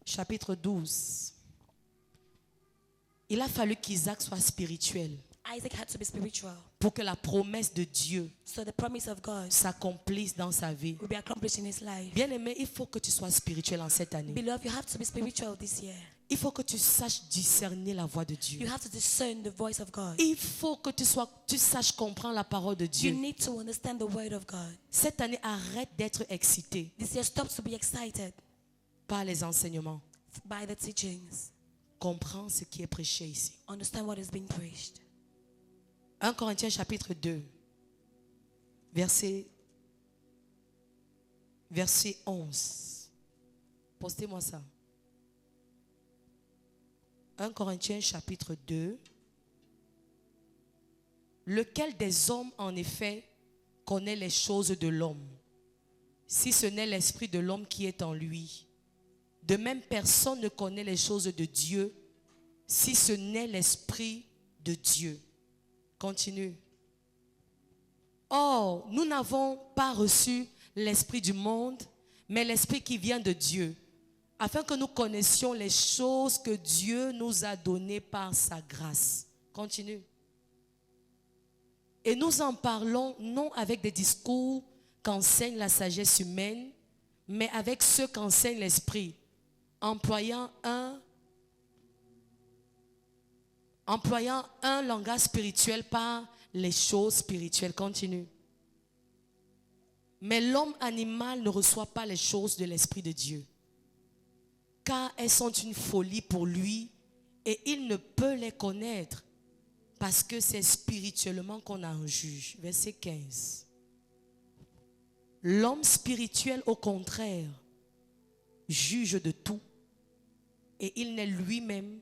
chapitre 12. Il a fallu qu'Isaac soit spirituel Isaac had to be spiritual. pour que la promesse de Dieu So the promise of God s'accomplisse dans sa vie. will be accomplished in his life. Bien-aimé, il faut que tu sois spirituel en cette année. Beloved, you have to be spiritual this year. Il faut que tu saches discerner la voix de Dieu. You have to discern the voice of God. Il faut que tu saches comprendre la parole de You Dieu. need to understand the word of God. Cette année, arrête d'être excité This year, stop to be excited par les enseignements. by the teachings. Comprends ce qui est prêché ici. Understand what is being preached. 1 Corinthiens chapitre 2, verset 11. Postez-moi ça. 1 Corinthiens chapitre 2. Lequel des hommes, en effet, connaît les choses de l'homme, si ce n'est l'esprit de l'homme qui est en lui? De même, personne ne connaît les choses de Dieu, si ce n'est l'esprit de Dieu. Continue. Or, nous n'avons pas reçu l'esprit du monde, mais l'esprit qui vient de Dieu, afin que nous connaissions les choses que Dieu nous a données par sa grâce. Continue. Et nous en parlons non avec des discours qu'enseigne la sagesse humaine, mais avec ceux qu'enseigne l'esprit, employant un langage spirituel par les choses spirituelles. Continue. Mais l'homme animal ne reçoit pas les choses de l'Esprit de Dieu, car elles sont une folie pour lui et il ne peut les connaître parce que c'est spirituellement qu'on en juge. Verset 15. L'homme spirituel, au contraire, juge de tout et il n'est lui-même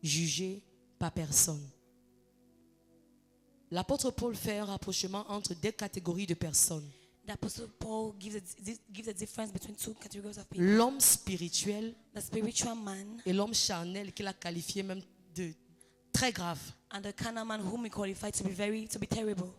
jugé par personne. L'apôtre Paul fait un rapprochement entre deux catégories de personnes. The Apostle Paul gives a difference between two categories of people. L'homme spirituel The spiritual man et l'homme charnel qu'il a qualifié même de très grave. and the carnal man whom he qualified to be terrible.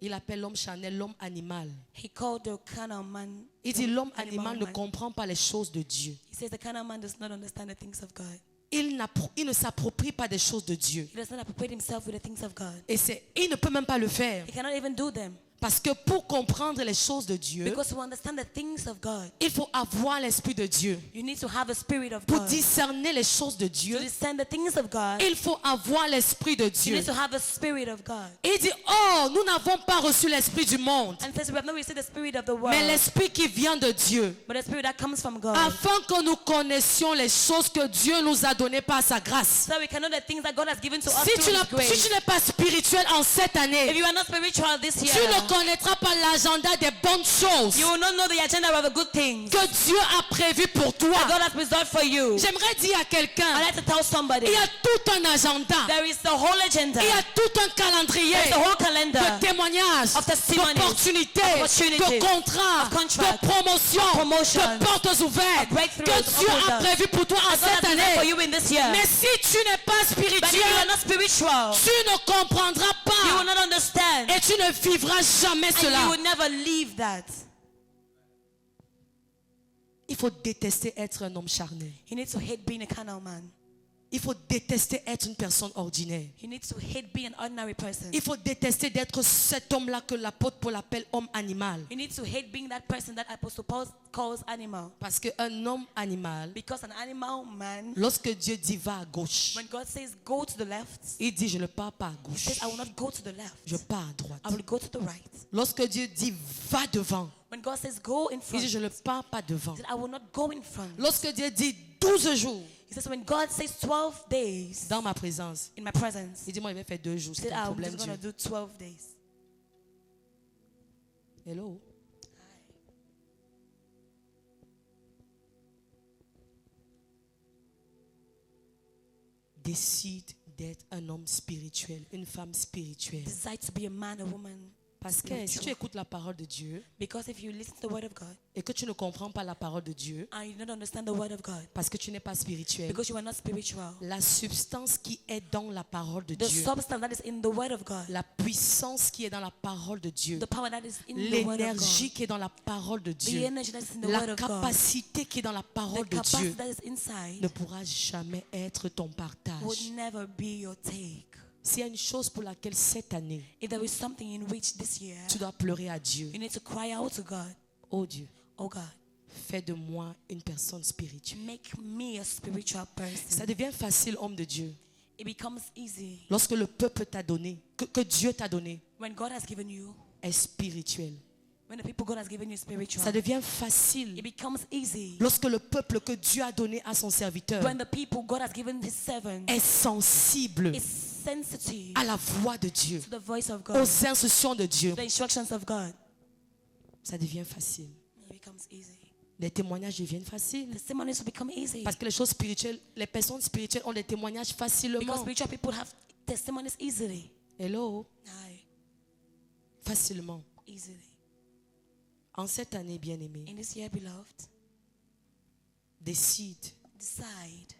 Il appelle l'homme charnel l'homme animal. He called the carnal man. Il dit l'homme animal animal ne man. comprend pas les choses de Dieu. He says the carnal man does not understand the things of God. Il ne s'approprie pas des choses de Dieu. He does not appropriate himself with the things of God. Et il ne peut même pas le faire. He cannot even do them Parce que pour comprendre les choses de Dieu, Because to understand the things of God, il faut avoir l'Esprit de Dieu. you need to have a spirit of Pour God. discerner les choses de To Dieu, discern the things of God, il faut avoir l'Esprit de you Dieu. need to have a spirit of God. Il dit, oh, nous n'avons pas reçu l'Esprit du monde, And says we have not received the spirit of the world, mais l'Esprit qui vient de Dieu, but the spirit that comes from God. afin que nous connaissions les choses que Dieu nous a données par sa grâce. So we can know the things that God has given to us Si through His si grace. tu n'es pas spirituel en cette If année, you are not spiritual this tu year, ne connaîtras pas l'agenda des bonnes choses you will not know the agenda of the good things que Dieu a prévues pour toi. that God has reserved for you. J'aimerais dire à quelqu'un, I'd like to tell somebody, il y a tout un agenda, there is the whole agenda, il y a tout un calendrier there's the whole calendar de témoignages, of testimonies, d'opportunités, opportunities, de contrats, of contracts, de promotions, promotions, de portes ouvertes of breakthroughs, que Dieu open a doors prévues pour toi en that God has cette reserved for année. you in this year. Mais si tu n'es pas But if you are spirituel, not spiritual, tu ne comprendras you will pas not understand, et tu ne vivras jamais and you cela. will never leave that. Il faut détester être un homme charnel. You need to hate being a carnal man. Il faut détester être une personne ordinaire. You need to hate being an ordinary person. Il faut détester d'être cet homme-là que l'apôtre Paul appelle homme animal. You need to hate being that person that Apostle Paul calls animal. Parce qu'un homme animal, Because an animal man, lorsque Dieu dit va à gauche, when God says go to the left, il dit je ne pars pas à he gauche, says I will not go to the left. je pars à droite. I will go to the right. Lorsque Dieu dit va devant, When God says go in il front, dit he je ne pars pas devant. says I will not go in front. Lorsque Dieu dit 12 jours He says when God says 12 days dans ma présence, in my presence, il dit moi il va faire 2 jours, he c'est said un I'm problème just going Dieu. to do 12 days. Hello. Décide d'être un homme spirituel, une femme spirituelle. Decide to be a man or woman. Parce que si tu écoutes la parole de Dieu Because if you listen to the word of God et que tu ne comprends pas la parole de Dieu, and you don't understand the word of God, parce que tu n'es pas spirituel, because you are not spiritual, la substance qui est dans la parole de the Dieu, substance that is in the word of God, la puissance qui est dans la parole de Dieu, the power that is in the word of l'énergie God, qui est dans la parole de the Dieu, energy that is in the la word of God, capacité qui est dans la the parole de capacity Dieu that is inside ne pourra jamais être ton partage. would never be your take. S'il y a une chose pour laquelle cette année, If there is something in which this year tu dois pleurer à Dieu, you need to cry out to God, oh Dieu, oh God, fais de moi une personne spirituelle. make me a spiritual person. Ça devient facile, homme de Dieu, It becomes easy lorsque le peuple t'a donné, que Dieu t'a donné, when God has given you, est spirituel. when the people God has given you spiritual. Ça devient facile It becomes easy lorsque le peuple que Dieu a donné à son serviteur when the people God has given His servant est sensible is sensitive à la voix de Dieu, to the voice of God, aux instructions de Dieu. the instructions of God. Ça devient facile. It becomes easy. Les témoignages deviennent faciles. Testimonies will become easy Parce que les choses spirituelles, les personnes spirituelles ont des témoignages because facilement. spiritual people have testimonies easily. Hello, Aye, facilement. easily. En cette année, bien-aimée, In this year, beloved, décide decide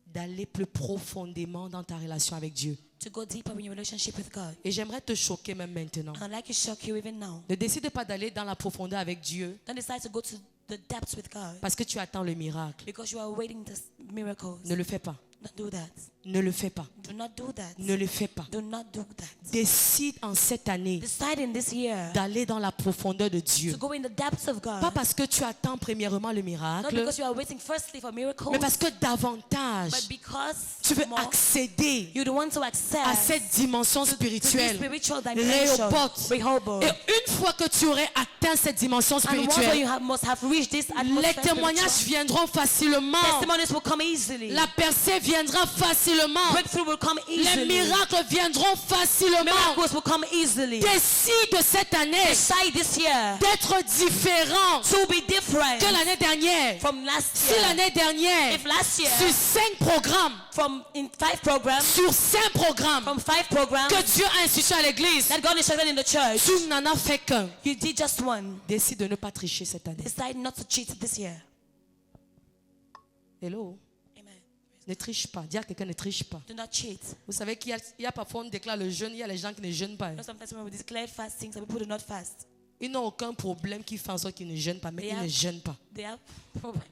d'aller plus profondément dans ta relation avec Dieu. to go deeper in your relationship with God. Et j'aimerais te choquer même maintenant. And I'd like to shock you even now. Ne décide pas d'aller dans la profondeur avec Dieu Don't decide to go to the depths with God parce que tu attends le miracle. because you are awaiting the miracles. Ne le fais pas. Don't do that. Ne le fais pas. Do not do that. Ne le fais pas. Do not do that. Décide en cette année Decide in this year d'aller dans la profondeur de Dieu. to go in the depths of God. Pas parce que tu attends premièrement le Not miracle, because you are waiting firstly for miracles, mais parce que davantage but because tu veux more, accéder you want to à access cette dimension to this spirituelle. spiritual dimension. Rehoboth. Rehoboth. Et une fois que tu aurais atteint cette dimension And once you spirituelle, must have reached this les atmosphere témoignages spiritual, viendront facilement. testimonies will come easily. La percée viendra facilement. Breakthrough will come Les easily. miracles viendront facilement. Miracles will come easily. Décide cette année Decide this year d'être différent to be different que l'année dernière. from last Si year. l'année dernière, If last year, sur 5 programmes, from in 5 programs, sur 5 programmes from 5 programs que Dieu a institué à l'église, that God instructed in the church, tu n'en as fait qu'un. you did just one. Décide de ne pas tricher cette année. Decide not to cheat this year. Hello. Amen. Ne triche pas. Dis à quelqu'un ne triche pas. Do not cheat. Vous savez qu'il y a parfois on déclare le jeûne, il y a les gens qui ne jeûnent pas. You know, sometimes when we declare fasting, some people do not fast. Ils n'ont aucun problème qui fait en sorte qu'ils ne jeûnent pas, mais Yeah. ils ne jeûnent pas. They have problem.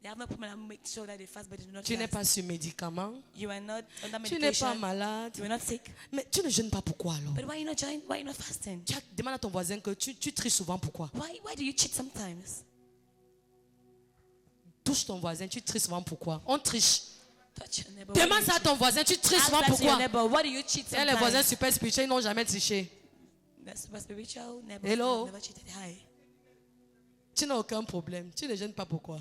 They have no problem and make sure that they fast, but they do not Tu n'es fast. pas sur médicament. You are not under Tu n'es pas medication. malade. You are not sick. Mais tu ne jeûnes pas pourquoi alors? But why you not join? Why you not fasting? Demande à ton voisin que tu triches souvent pourquoi? Why do you cheat sometimes? Touche ton voisin, tu triches souvent pourquoi? On triche. Touch your neighbor. Why do Demande you ça à cheat? ton voisin, tu triches Ask souvent that to your pourquoi? neighbor. Why do you cheat Et les voisins sometimes? super spirituels, ils n'ont jamais triché. The super spiritual neighbor Hello? never cheated. Hi. Tu n'as aucun problème. Tu ne jeûnes pas pourquoi?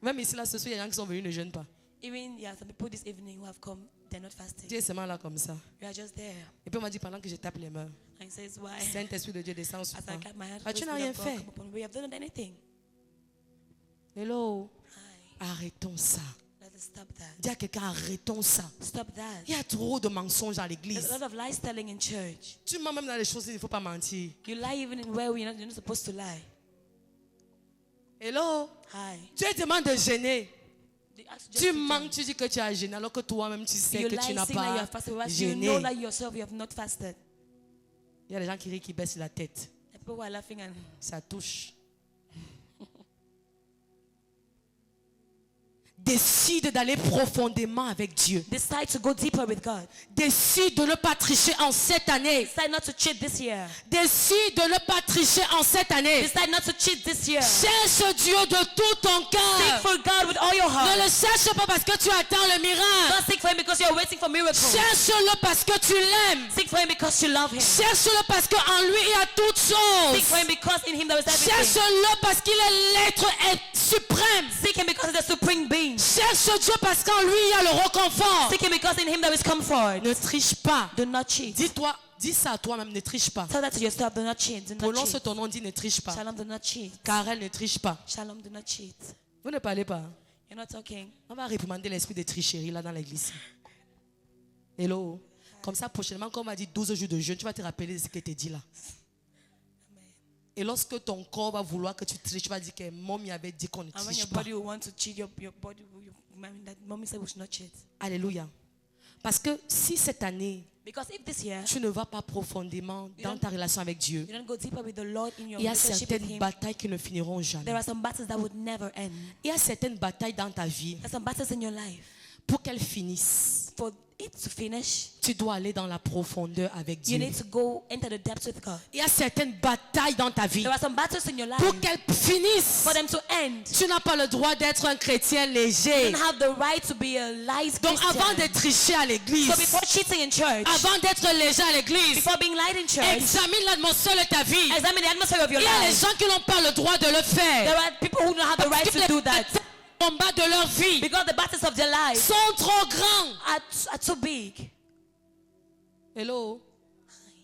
Même ici, là, ce soir, il y a des gens qui sont venus, ils ne jeûnent pas. Even some people this evening who have come, they're not Tu fasting. es seulement là comme ça. You are just there. Et puis on m'a dit pendant que je tape les mains, And he says, why? Saint-Esprit de Dieu descend sur As toi. I clap my hands, Ah, tu Holy n'as Spirit rien of God fait. come upon me. We have done anything. Hello. Hi. Arrêtons ça. Let us stop that. Dis à quelqu'un, arrêtons ça. Stop that. Il y a trop de mensonges dans There's l'église. a lot of lies telling in church. Tu mens même dans les choses, il ne faut pas mentir. You lie even in where you're not supposed to lie. Hello. Hi. Tu demandes de gêner. They ask you just Tu to mens, join. tu dis que tu as gêné alors que toi-même tu sais You que lie tu n'as saying that you pas have fasted, whereas you know gêné. that yourself you have not fasted. Il y a des gens qui rient, qui baissent la tête. The people who are laughing and Ça touche. Décide d'aller profondément avec Dieu. decide to go deeper with God. Décide de ne pas tricher en cette année. Decide not to cheat this year. Décide de ne pas tricher en cette année. Decide not to cheat this year. Cherche Dieu de tout ton Seek cœur. for God with all your Ne heart. le cherche pas parce que tu attends le miracle. Don't seek for Him because you're waiting for miracles. Cherche-le parce que tu l'aimes. Seek for Him because you love Him. Cherche-le parce qu'en lui il y a toutes Seek choses. for Him because in Him there is everything. Cherche-le parce qu'il est l'être suprême. Seek Him because He's the supreme being. Cherche Dieu parce qu'en lui il y a le réconfort. Seek Him because in Him there is comfort. Ne triche pas. Do not cheat. Dis-toi, dis ça à toi-même, ne triche pas. Tell that to yourself. Do not cheat. Do not Prononce cheat. ton nom, dis ne triche pas. Shalom. Do not cheat. Car elle ne triche pas. Shalom. Do not cheat. Vous ne parlez pas. You're not talking. On va réprimander l'esprit de tricherie là dans l'église. Hello. Comme ça, prochainement, quand on m'a dit 12 jours de jeûne, tu vas te rappeler de ce que je t'ai dit là. Et lorsque ton corps va vouloir que tu triches, tu vas dire que mommy avait dit qu'on ne And when triche your pas. body will want to cheat, your body will mind that mommy said we should not cheat. Alléluia. Parce que si cette année, Because if this year tu ne vas pas profondément dans ta relation avec Dieu, you don't go deeper with the Lord in your il y a relationship with certaines Him, batailles qui ne finiront jamais. there are some battles that would never end. Il y a certaines batailles dans ta vie. There are some battles in your life. Pour qu'elles finissent, For it to finish, tu dois aller dans la profondeur avec you Dieu. need to go enter the depths with God. Il y a certaines batailles dans ta vie. There are some battles in your life. Pour qu'elles finissent, For them to end, tu n'as pas le droit d'être un chrétien you léger. don't have the right to be a light Donc avant de Christian. tricher à l'église, So before cheating in church, avant d'être léger à l'église, before being light in church, examine l'atmosphère de ta vie. examine the atmosphere of your Il y a les life. gens qui n'ont pas le droit de le faire. There are people who don't have the right to do that Les combats de leur vie because the battles of their life sont trop grands. are too big. Hello.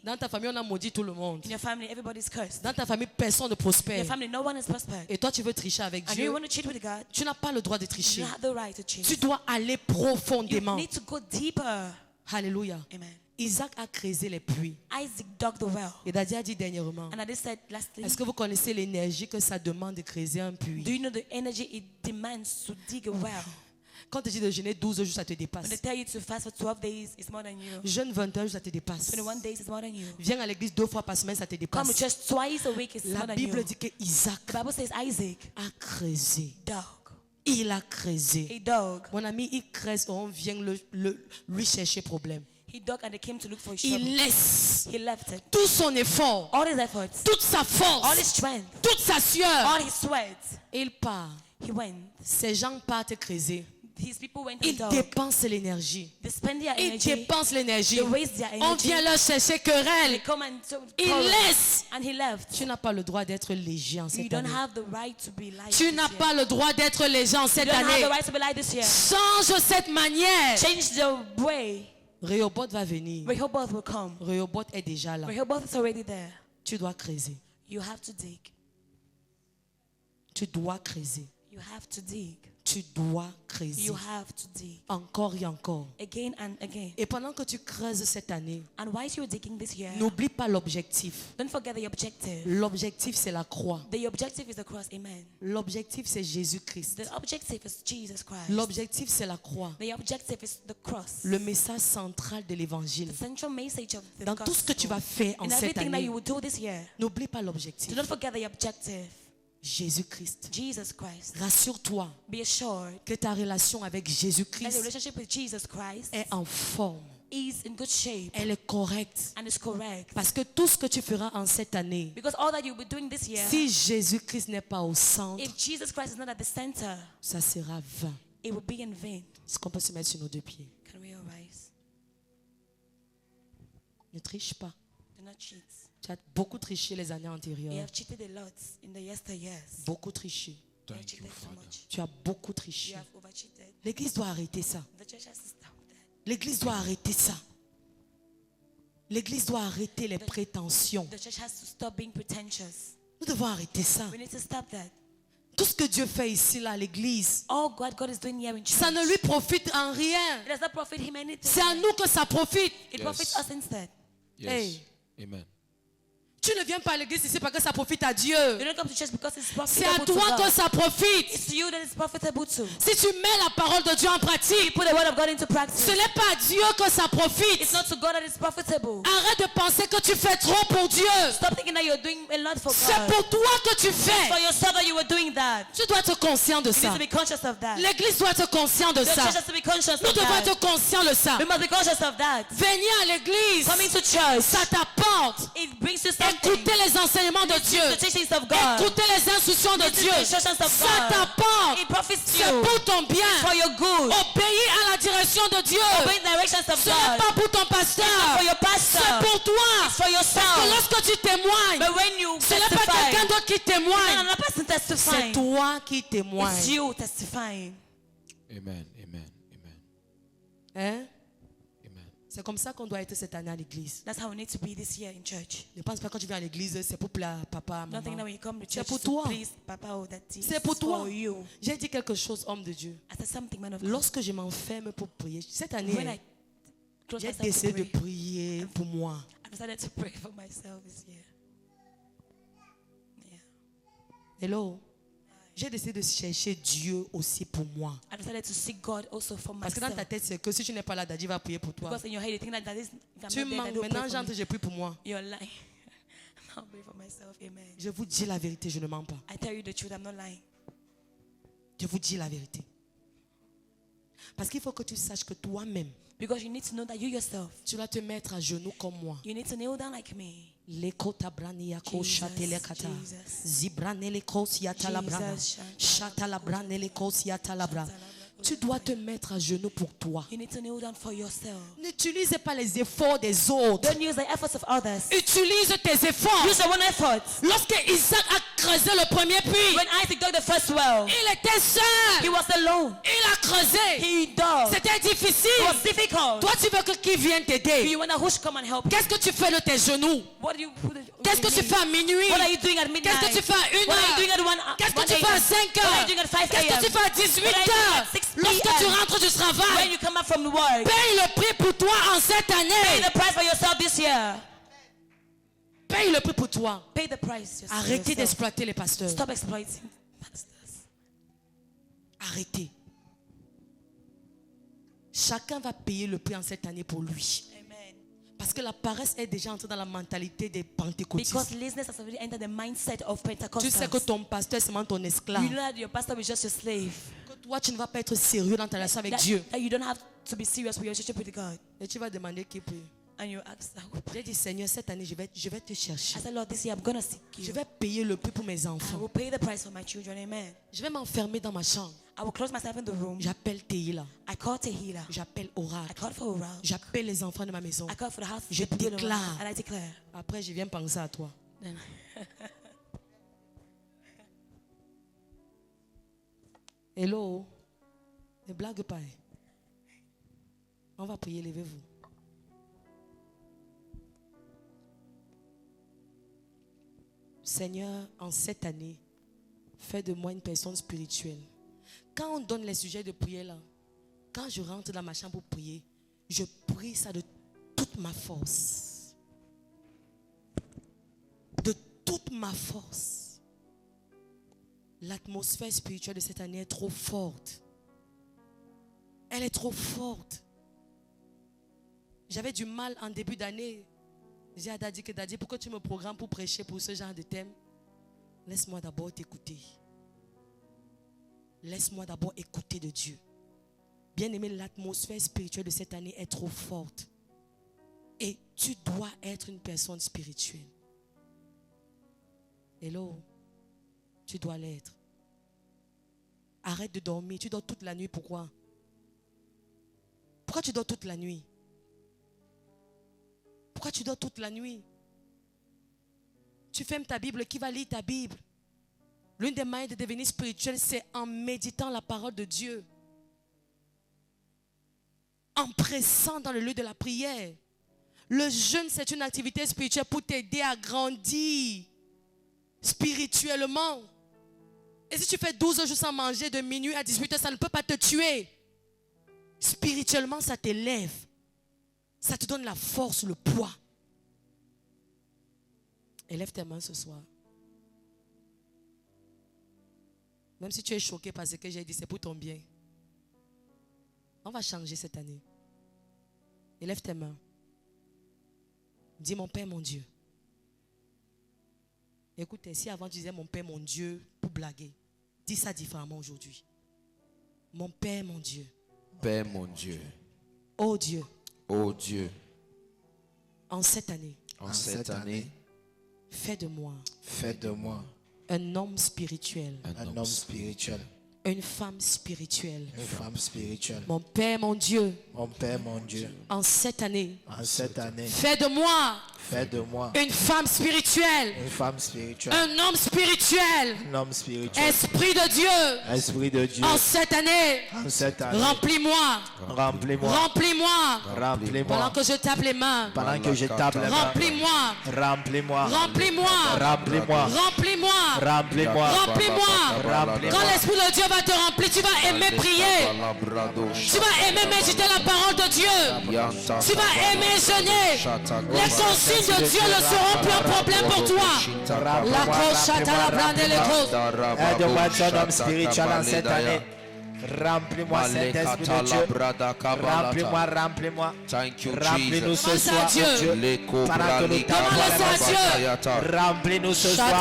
Dans ta famille, on a maudit tout le monde. In your family, everybody's cursed. Dans ta famille, personne ne In prospère. your family, no one is prospered. Et toi, tu veux tricher avec And you Dieu. want to cheat with God, Tu n'as pas le droit de you tricher. don't have the right to cheat. Tu dois aller You profondément. need to go deeper. Alléluia. Amen. Isaac a creusé les puits. Isaac dug the well. Et Daddy a dit dernièrement, And I just said lastly, est-ce que vous connaissez l'énergie que ça demande de creuser un do puits? you know the energy it demands to dig a well? Quand tu dis de jeûner 12 jours, ça te dépasse. When they tell you to fast for 12 days, it's more than you. Jeûne 21 jours, ça te dépasse. 21 days is more than you. Viens à l'église 2 fois par semaine, ça te Come dépasse. just twice a week is La more than Bible you. dit que Isaac The Bible says Isaac a creusé. dug. Il a creusé. He dug. Mon ami, il creuse, on vient lui chercher problème. He dug and they came to look for his Il trouble. laisse He left it. tout son effort, All his efforts, toute sa all force, his strength, toute sa sueur. all his sweat. Et il part. He went. Ces gens partent creuser. His people went and Ils dug. dépensent l'énergie. They spend their Ils energy. dépensent l'énergie. They waste their On energy. vient leur chercher They querelle. come and so Il laisse. and he left. Tu n'as pas le droit d'être léger en You cette don't année. have the right to be like Tu this n'as year. pas le droit d'être léger en You cette don't have année. the right to be like this year. Change cette manière. Change the way. Rehoboth va venir. Rehoboth will come. Rehoboth est déjà là. Rehoboth is already there. Tu dois creuser. You have to dig. Tu dois creuser. You have to dig. Tu dois creuser. You have to dig. Encore et encore. Again and again. Et pendant que tu creuses cette année, And whilst you're digging this year, n'oublie pas l'objectif. don't forget the objective. L'objectif, c'est la croix. The objective is the cross. Amen. L'objectif, c'est Jésus-Christ. The objective is Jesus Christ. L'objectif, c'est la croix. The objective is the cross. Le message central de l'évangile. The central message of the Dans tout ce que tu gospel. vas faire en In cette everything that année, you will do this year, n'oublie pas l'objectif. do not forget the objective. Jésus-Christ. Jesus Christ. Rassure-toi Be assured que ta relation avec that your Jésus-Christ relationship with Jesus Christ est en forme. is in good shape Elle est correcte. and is correct. Parce que tout ce que tu feras en cette année, Because all that you'll be doing this year, si Jésus-Christ n'est pas au centre, if Jesus Christ is not at the center, ça sera vain. it will be in vain. Est-ce qu'on peut se mettre sur nos deux pieds? Can we arise? Ne triche pas. Do not cheat. Tu as beaucoup triché les années You antérieures. have cheated a lot in the yesteryears. Beaucoup triché. You have Thank you, cheated so Father. much. Tu as beaucoup You triché. have overcheated. L'église doit arrêter ça. The church has to stop that. L'église doit arrêter ça. L'église doit arrêter les prétentions. The church has to stop being pretentious. Nous devons arrêter ça. We need to stop that. Tout ce que Dieu fait ici, là, à l'église, All God is doing here in church, ça ne lui profite en rien. it does not profit him anything. C'est à nous que ça profite. It Yes. profits us instead. Yes. Hey. Amen. Tu ne viens pas à l'église ici parce que ça profite à Dieu. You don't come to church because it's C'est à profitable to toi que God. ça profite. It's you that it's profitable to. Si tu mets la parole de Dieu en pratique, Put the word of God into practice. ce n'est pas à Dieu que ça profite. It's not to God that it's profitable. Arrête de penser que tu fais trop pour Dieu. Stop thinking that you're doing a lot for C'est God. pour toi que tu For fais. yourself that you were doing that. Tu dois être conscient de You need ça. to be conscious of that. L'église doit être conscient de The ça. church has to be conscious Nous of devons that. être conscients de ça. We must be conscious of that. Venir à l'église, Coming to church, ça t'apporte. it brings you something. Écouter les enseignements de Dieu. The teachings of God. Écouter les instructions de Listen Dieu. to the instructions of Ça God. t'apporte. It profits C'est you pour ton bien. for your good. Obéis à la direction de Dieu. Obey the directions of Ce n'est God. pas pour ton It's not pasteur. for your C'est pastor. pour toi. It's for Que yourself. lorsque tu témoignes, But when you ce n'est pas testify, quelqu'un d'autre qui it's not témoigne. another person C'est testifying. toi qui It's témoignes. you testifying. Amen. Amen. Amen. Hein? Amen. C'est comme ça qu'on doit être cette année à l'église. That's how we need to be this year in church. Ne pense pas que quand tu viens à l'église, c'est pour plaire à papa, Don't think that maman. when you come to C'est church pour to toi. please Papa or that C'est pour toi. for you. J'ai dit quelque chose, homme de Dieu. I said something, man of God. Lorsque je m'enferme pour prier, cette When année, I close j'ai myself to décidé de pray, prier pour moi. I decided to pray for myself this year. Yeah. Hello? J'ai décidé de chercher Dieu aussi pour moi. I decided to seek God also for Parce que dans ta myself. tête, c'est que si tu n'es pas là, Daddy va prier pour toi. Because in your head you think that if I'm Tu not there, manques. then he'll Maintenant, pray for j'entre, me. j'ai pris pour moi. You're lying. I'll pray for myself. Amen. Je vous dis la vérité, je ne mens pas. I tell you the truth, I'm not lying. Je vous dis la vérité. Parce qu'il faut que tu saches que toi-même, Because you need to know that you yourself, tu dois te mettre à genoux comme moi. you need to kneel down like me. Lekota brani yako Jesus, shatele kata. Jesus. Zibrane le kos yata la brana. Jesus, Shata la brane le kos yata la bra. Tu dois te mettre à genoux pour toi. You need to kneel down for yourself. N'utilise pas les efforts des autres. Don't use the efforts of others. Utilise tes efforts. Use your own efforts. Lorsque Isaac a creusé le premier puits, When Isaac dug the first well, il était he seul. was alone. Il a creusé. He dug. C'était It was difficile. difficult. Toi, tu veux que qui vienne Do t'aider? you want a who's come and help you? Qu'est-ce que tu fais de tes genoux? What do you Qu'est-ce que tu fais à minuit? What are you doing at midnight? Qu'est-ce que tu fais à 1 What are you doing heure? at 1 Qu'est-ce que tu fais à 5 What are you heures? doing at 5 Qu'est-ce que tu fais à 18 What are you doing heures? at 6 Lorsque tu p.m.? rentres du When travail, you come back from work, paye le prix pour toi en cette pay année. the price for yourself this year. Paye le prix pour toi. Pay the price yourself. Arrêtez d'exploiter les pasteurs. Stop exploiting pastors. Arrêtez. Chacun va payer le prix en cette année pour lui. Amen. Parce que la paresse est déjà entrée dans la mentalité des pentecôtistes. Because laziness has already entered the mindset of Tu Pentecostals. sais que ton pasteur est seulement ton esclave. You know that your pastor is just your slave. Que toi, tu ne vas pas être sérieux dans ta relation avec Dieu. That you don't have to be serious with your relationship with God. Et tu vas demander qui prie. And you ask that. J'ai dit, Seigneur, cette année, je vais te chercher. I said, Lord, this year I'm going to seek Je you. vais payer le prix pour mes I enfants. will pay the price for my children. Amen. Je vais m'enfermer dans ma chambre. I will close myself in the room. J'appelle Teila. I call Tehila. J'appelle I Oracle. call for Oral. J'appelle les enfants de ma maison. I call for the house. Je the people in the déclare. house, And I declare. Après, je viens penser à toi. Then Hello. Ne blague pas. On va prier, levez-vous. Seigneur, en cette année, fais de moi une personne spirituelle. Quand on donne les sujets de prière là, quand je rentre dans ma chambre pour prier, je prie ça de toute ma force. De toute ma force. L'atmosphère spirituelle de cette année est trop forte. Elle est trop forte. J'avais du mal en début d'année. J'ai à Daddy que Daddy, pourquoi tu me programmes pour prêcher pour ce genre de thème? Laisse-moi d'abord t'écouter. Laisse-moi d'abord écouter de Dieu. Bien-aimé, l'atmosphère spirituelle de cette année est trop forte. Et tu dois être une personne spirituelle. Hello, tu dois l'être. Arrête de dormir. Tu dors toute la nuit. Pourquoi? Pourquoi tu dors toute la nuit? Pourquoi tu dors toute la nuit? Tu fermes ta Bible. Qui va lire ta Bible? L'une des manières de devenir spirituel, c'est en méditant la parole de Dieu. En pressant dans le lieu de la prière. Le jeûne, c'est une activité spirituelle pour t'aider à grandir spirituellement. Et si tu fais 12 jours sans manger de minuit à 18h, ça ne peut pas te tuer. Spirituellement, ça t'élève. Ça te donne la force, le poids. Élève tes mains ce soir. Même si tu es choqué par ce que j'ai dit, c'est pour ton bien. On va changer cette année. Élève tes mains. Dis mon Père, mon Dieu. Écoutez, si avant tu disais mon Père, mon Dieu, pour blaguer, dis ça différemment aujourd'hui. Mon Père, mon Dieu. Père mon Dieu. Oh Dieu. Oh Dieu. En cette année. En cette année. Fais de moi. Fais de moi Un homme spirituel. un homme spirituel, Une femme spirituelle. une femme spirituelle. Mon Père, mon Dieu. Mon Père, mon Dieu, En cette année. en cette année, Fais de moi fais de moi une femme spirituelle. une femme spirituelle, Un homme spirituel. un homme spirituel. Esprit de Dieu. Esprit de Dieu, En cette année. en cette année, Remplis-moi. remplis-moi, Remplis-moi. Pendant remplis-moi, que je tape les mains. pendant que je tape les mains, Remplis-moi. remplis-moi, Remplis-moi. remplis-moi, Remplis-moi. remplis-moi, Remplis-moi. remplis-moi. Quand l'Esprit de Dieu va te remplir, tu vas aimer prier. Tu vas aimer méditer la parole de Dieu. Tu vas aimer jeûner. Les consignes de Dieu ne seront plus un problème pour toi. La cochette à la brande et les causes. Aide-moi à être un homme spirituel en cette année. Remplis-moi, Saint-Esprit de Dieu. Remplis-moi, remplis-moi. Thank you, Remplis-nous Jesus. ce soir, Dieu. oh Dieu. Pendant que nous t'appelons, remplis-nous ce soir, oh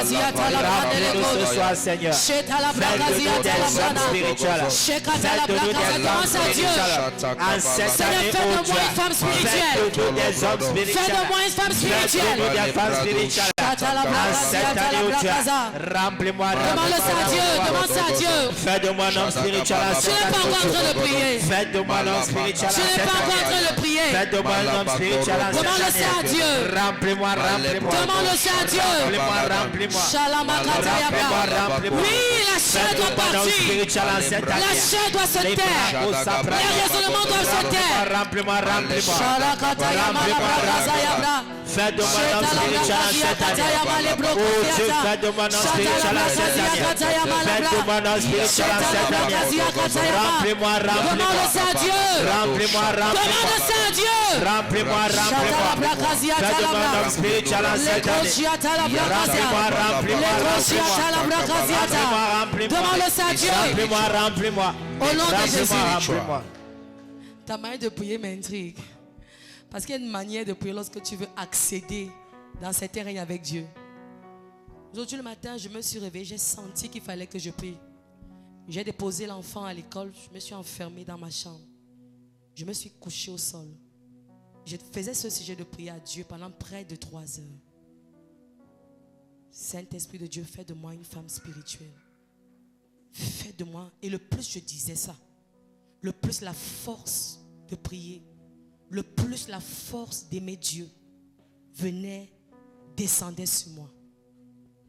Dieu. Remplis-nous ce soir, Seigneur. Fais-de-nous des hommes spirituels. Fais-de-nous des hommes spirituels. En cette année, oh Dieu. Fais-de-nous des hommes spirituels. Fais-de-moi une femme spirituelle. Fais-de-nous des femmes spirituelles. En cette année, oh Dieu. Remplis-moi, Demande ça à Dieu. Demande ça à Dieu. Fais-de-moi un homme spirituel en Tu cette n'es pas année, encore en oh train de Dieu. prier. Fais-de-moi un homme spirituel en Tu n'es cette pas encore en année. train de prier. Fais-de-moi un homme spirituel en cette Demande ça à année. Dieu. Remplis-moi, remplis-moi. Demande ça à Dieu. Remplis-moi, remplis-moi. Shalamakatayaba. Remplis-moi. Oui, la chair doit Fais-de-moi un homme partir. spirituel en cette La année. chair doit se taire. Les raisonnements doivent se taire. Remplis-moi, remplis-moi. Shalakatayama labrakazayabra. Fais-de-moi un homme spirituel en cette année. Oh Dieu, fais-de-moi un homme spirituel en cette année. Fais-de-moi un homme spirituel en cette année. Remplis-moi, Demande ça à Dieu. remplis-moi. Remplis-moi, Demande ça à Dieu. remplis-moi. Remplis-moi, remplis-moi. Fais-de-moi un homme spirituel en cette année. Demande ça à Dieu. Remplis-moi, remplis-moi. Au nom de Jésus. Remplis-moi. Ta manière de prier m'intrigue. Parce qu'il y a une manière de prier lorsque tu veux accéder dans cet règne avec Dieu. Aujourd'hui le matin, je me suis réveillée, j'ai senti qu'il fallait que je prie. J'ai déposé l'enfant à l'école, je me suis enfermée dans ma chambre. Je me suis couchée au sol. Je faisais ce sujet de prier à Dieu pendant près de 3 heures. Saint-Esprit de Dieu, fais de moi une femme spirituelle. Fais de moi, et le plus je disais ça, le plus la force de prier, le plus la force d'aimer Dieu venait, descendait sur moi.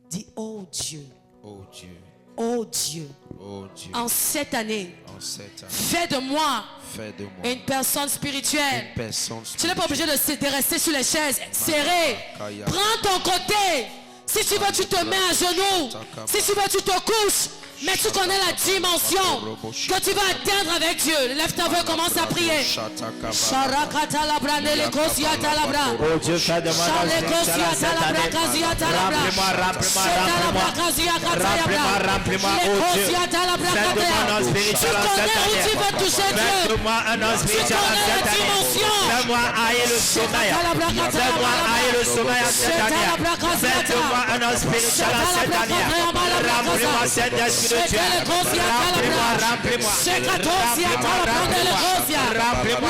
Dis, oh Dieu, Oh Dieu. oh Dieu, Oh Dieu. en cette année, En cette année. fais de moi Fais de moi une personne spirituelle. une personne Tu n'es pas obligé de rester sur les chaises serrées. Prends ton côté. Si tu veux, tu te mets à genoux. Si tu veux, tu te couches. Mais tu connais la dimension que tu vas atteindre avec Dieu. Lève ta voix, commence à prier. Oh Dieu, fais de moi un homme spirituel en cette année. Remplis-moi, remplis-moi. Oh Dieu, fais de moi un homme spirituel en cette année. Fais de moi un homme spirituel en cette année. Fais-moi haïr le sommeil. Fais-moi haïr le sommeil en cette année. Fais-moi un homme spirituel en cette année. Remplis-moi, Saint-Esprit de Dieu. Remplis-moi. Remplis-moi.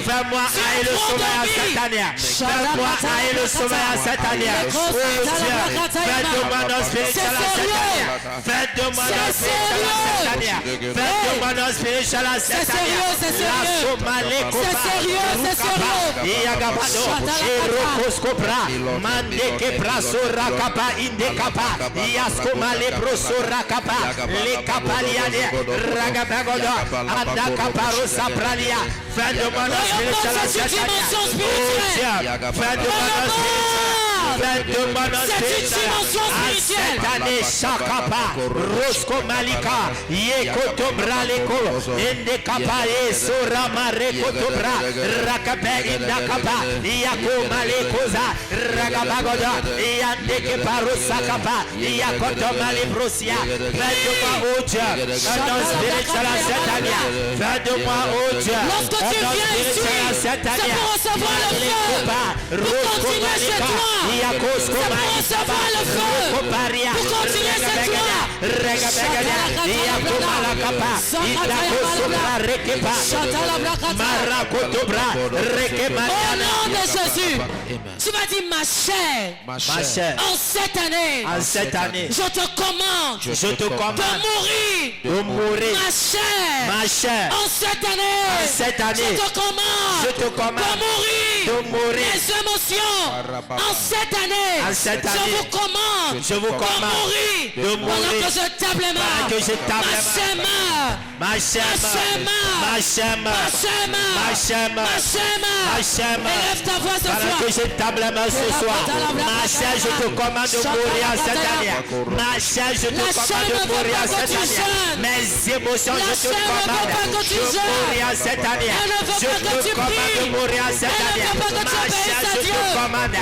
Fais-moi haïr le sommeil en cette année. Fais-moi haïr le sommeil en cette année. Oh Dieu, fais de moi un spirituel en cette année. Fais de moi un spirituel en cette année. Fais de moi un spirituel en cette année. C'est sérieux, c'est sérieux. Iagabado, Erokoscopra, Mandeke Prasora Kapa, Indekapa, Iaskoma Leprosora Kapa, Le Kapaliade, Ragabagoda, Adakaparo Sapralia. Fais de moi un spirituel en cette année. Oh Dieu, fais de moi un spirituel. Cette année, Shakapa, Rosco Malika, Yekoto Braleko, Indekapa, Sora Mareko Tobra, Rakape Indakapa, Yako Malekoza, Ragabagoda, Yandeke Parosakapa, Yakoto Malebrosia. Fais-de-moi, oh Dieu, un homme spirituel à cette année. Fais-de-moi, oh Dieu, lorsque tu viens ici, c'est pour recevoir le feu, pour continuer chez toi. C'est pour recevoir le feu. Pour continuer chez toi. Au nom de Jésus, tu vas dire ma chair, en cette année, je te commande, de mourir. Ma chair, en cette année, je te commande, de mourir. Les émotions, en cette année, je vous commande de mourir pendant que je tape les mains. Ma chair élève ta voix ce soir. Que je tape les mains ce soir. Ma chair, je te commande de mourir en cette année. Ma chair, je te commande de mourir en cette année. Mes émotions, je te commande de mourir en cette année. Je te commande de mourir en cette année. Ma chair, je te commande de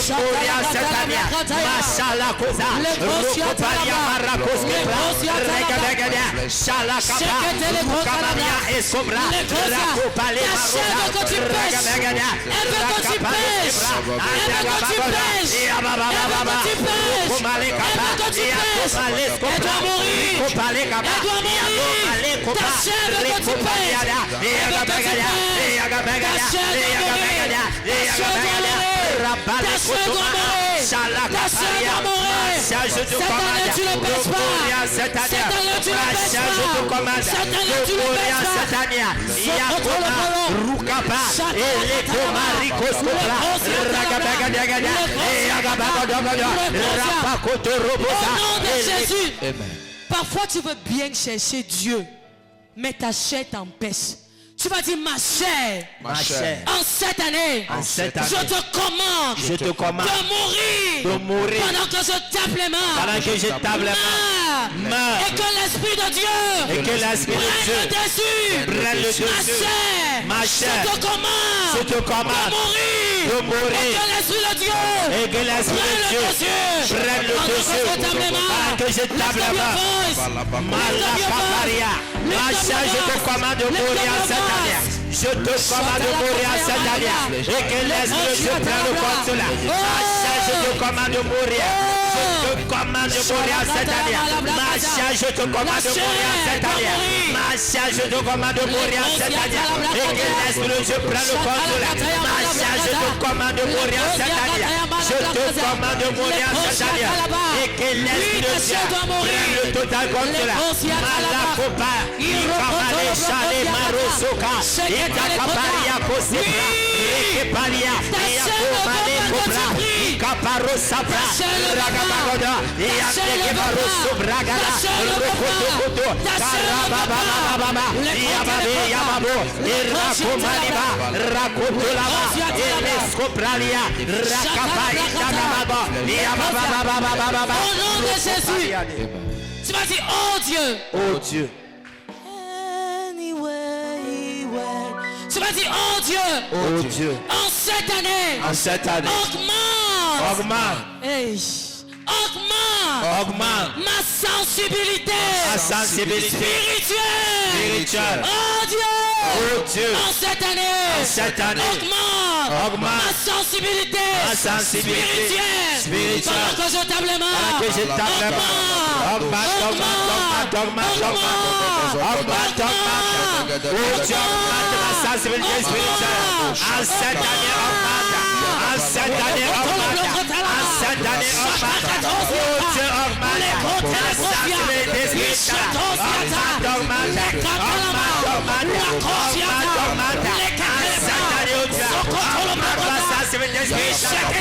mourir en cette année. Mashala Koza, Rukopalia Marakos Kebra, Regabegada, Shalakaba, Rukamania Escobra, Rakopale Marosa, Regabegada, Rakapa Escobra, Ayagababa, Yabababa, Rukomale Kaba, Yakopale Escobra, Rukopale Kaba, Yakopale Koba, Rekopaliada, Yagabegada, Yagabegada, Yagabegada, Yagabegada, Rabale Kotoba, Shalakapalia, Masha, je te commande de mourir cette année. Masha, je te commande de mourir cette année. Yakoma, Rukapa, Elekoma, Rikoskopra, Ragabagadiagada, Yagabagada, Rapakoto Robosa. Au nom de Jésus. Parfois tu veux bien chercher Dieu, mais ta chair t'empêche. Tu vas dire ma chair, en cette année, je te commande, de mourir, pendant que je tape les mains, et que l'Esprit de Dieu, prenne le dessus, ma chair, je te commande, de mourir, et que l'Esprit de Dieu, prenne le dessus, pendant que je tape les mains, ma chair, je te commande de mourir en cette année. Je te commande de mourir cette année. Et que l'Esprit de Dieu prenne le contrôle. Je te commande de mourir. Je te commande de mourir cette année. Je te commande de mourir cette année. Je te commande de mourir cette année. Et que l'Esprit de Dieu prenne le contrôle. Je te commande de mourir cette année. Je te commande de mourir cette année. Et que l'Esprit de Dieu prenne le total contrôle. Malakopa, Ikamale, Chale, Maro, soka. Itakaparia kosebra. Rekepalia. Iakomale kobra. Ikaparo sabra. Ragabagoda. Iatekebaro sobragada. Rokotokoto. Karababababa. Iababe yababo. Irakomaliba. Rakotolaba. Eleskopralia. Rakapai danababa. Iabababababa. Au nom de Jésus. Tu vas dire, oh Dieu. Oh Dieu. Tu vas dire, oh Dieu. Oh Dieu. En cette année. En cette année. Augmente. Hey. Augmente ma sensibilité, spirituelle. Oh Dieu, en cette année, augmente ma sensibilité, spirituelle. Pendant que je tape les mains, augmente. Oh Dieu, augmente ma sensibilité spirituelle. En cette année, augmente. En cette année, augmente. En cette année, augmente. Oh Dieu, augmente la sensibilité spirituelle. Augmente. En cette année, oh Dieu, augmente la sensibilité spirituelle.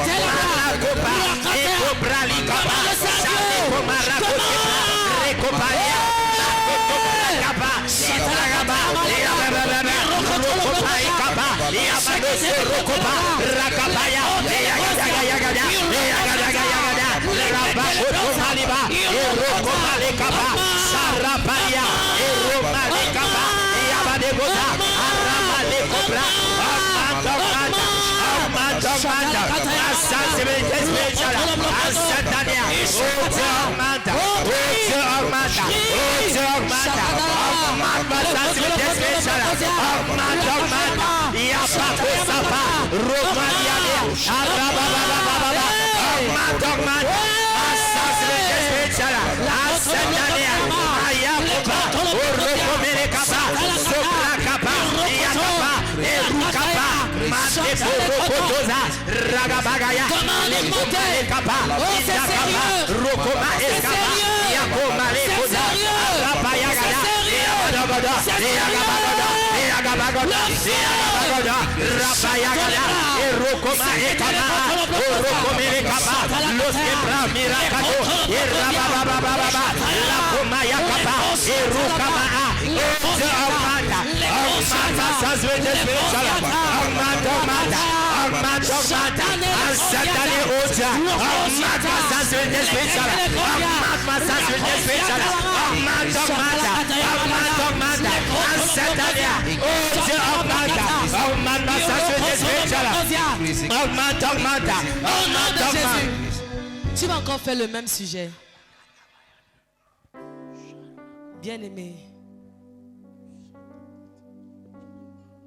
Ragabagaya, Tu vas encore faire le même sujet. Bien-aimé,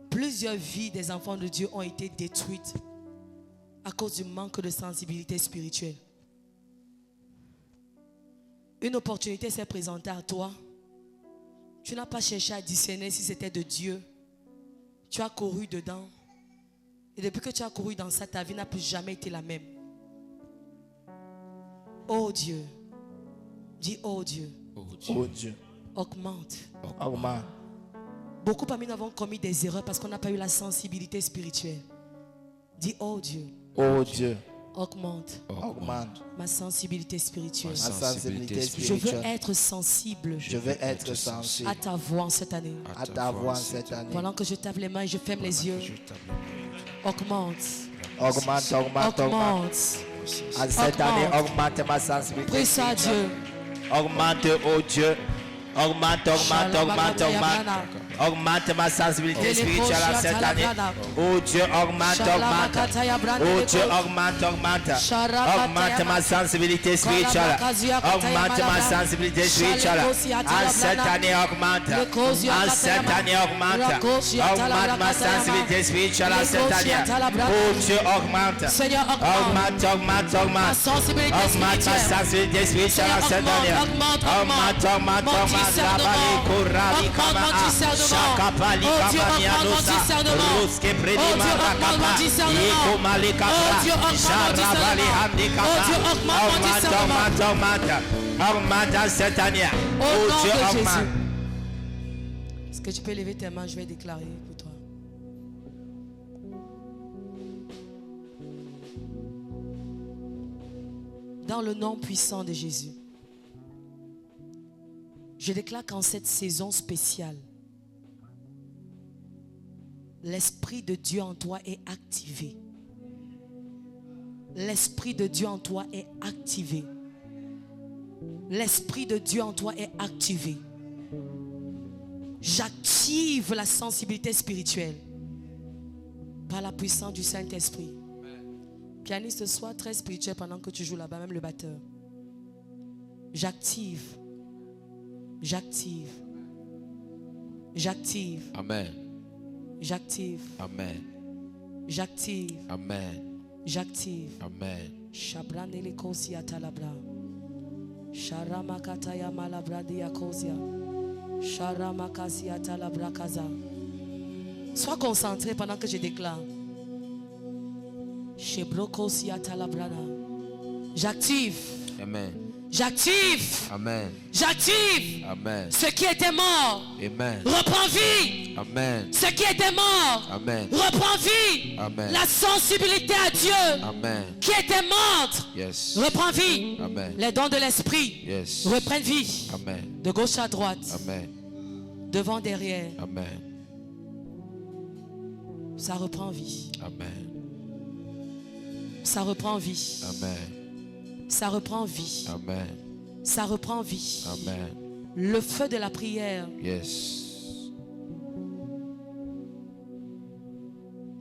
plusieurs vies des enfants de Dieu ont été détruites à cause du manque de sensibilité spirituelle. Une opportunité s'est présentée à toi. Tu n'as pas cherché à discerner si c'était de Dieu. Tu as couru dedans. Et depuis que tu as couru dans ça, ta vie n'a plus jamais été la même. Oh Dieu. Dis oh Dieu. Oh Dieu. Augmente. Augmente. Beaucoup parmi nous avons commis des erreurs parce qu'on n'a pas eu la sensibilité spirituelle. Dis oh Dieu. Oh Dieu. Augmente. Augmente ma sensibilité spirituelle. ma sensibilité Je spirituelle. veux être sensible Je veux être sensible à ta voix en cette année. à ta voix cette année. Pendant que je tape les mains et je ferme les yeux. Augmente. Augmente, augmente, augmente. Augmente. À cette année, augmente ma sensibilité Prie ça à spirituelle. Dieu. Augmente, oh Dieu. Augmente, augmente, augmente, augmente. Augmente ma sensibilité spirituelle à cette année. Oh Dieu, augmente, augmente. Oh Dieu, augmente, augmente. Augmente ma sensibilité spirituelle. Augmente ma sensibilité spirituelle. À cette année, augmente. À cette année, augmente. Augmente ma sensibilité spirituelle à cette année. Oh Dieu, augmente. Seigneur, Augmente, augmente, ma augmente. sensibilité Augmente ma spirituelle. sensibilité spirituelle à cette année. Augmente, augmente, augmente. Rabali, Korali, Kama, Shakapali, Kamanianosa, Ruske, Predima, Rakapa, Yekomali, Kapra, Sharabali, Handikapa. Augmente, augmente, augmente. Augmente cette année. Au Oh nom Dieu, de augmente. Est-ce que tu peux lever tes mains? Je vais déclarer pour toi. Dans le nom puissant de Jésus, je déclare qu'en cette saison spéciale, l'Esprit de Dieu en toi est activé. L'Esprit de Dieu en toi est activé. L'Esprit de Dieu en toi est activé. J'active la sensibilité spirituelle par la puissance du Saint-Esprit. Pianiste, sois très spirituel pendant que tu joues là-bas, même le batteur. J'active. J'active. J'active. Amen. J'active. Amen. J'active. Amen. J'active. Amen. Shabranele kosia talabra. Sharamakataya malabra diakosia. Sharamakasia talabra kaza. Sois concentré pendant que je déclare. Shebrokosia talabrana. J'active. Amen. J'active. Amen. J'active. Amen. Ce qui était mort. Amen. Reprend vie. Amen. Ce qui était mort. Amen. Reprend vie. Amen. La sensibilité à Dieu. Amen. Qui était morte. Yes. Reprend vie. Amen. Les dons de l'esprit. Yes. Reprennent vie. Amen. De gauche à droite. Amen. Devant, derrière. Amen. Ça reprend vie. Amen. Ça reprend vie. Amen. Ça reprend vie. Amen. Ça reprend vie. Amen. Le feu de la prière Yes.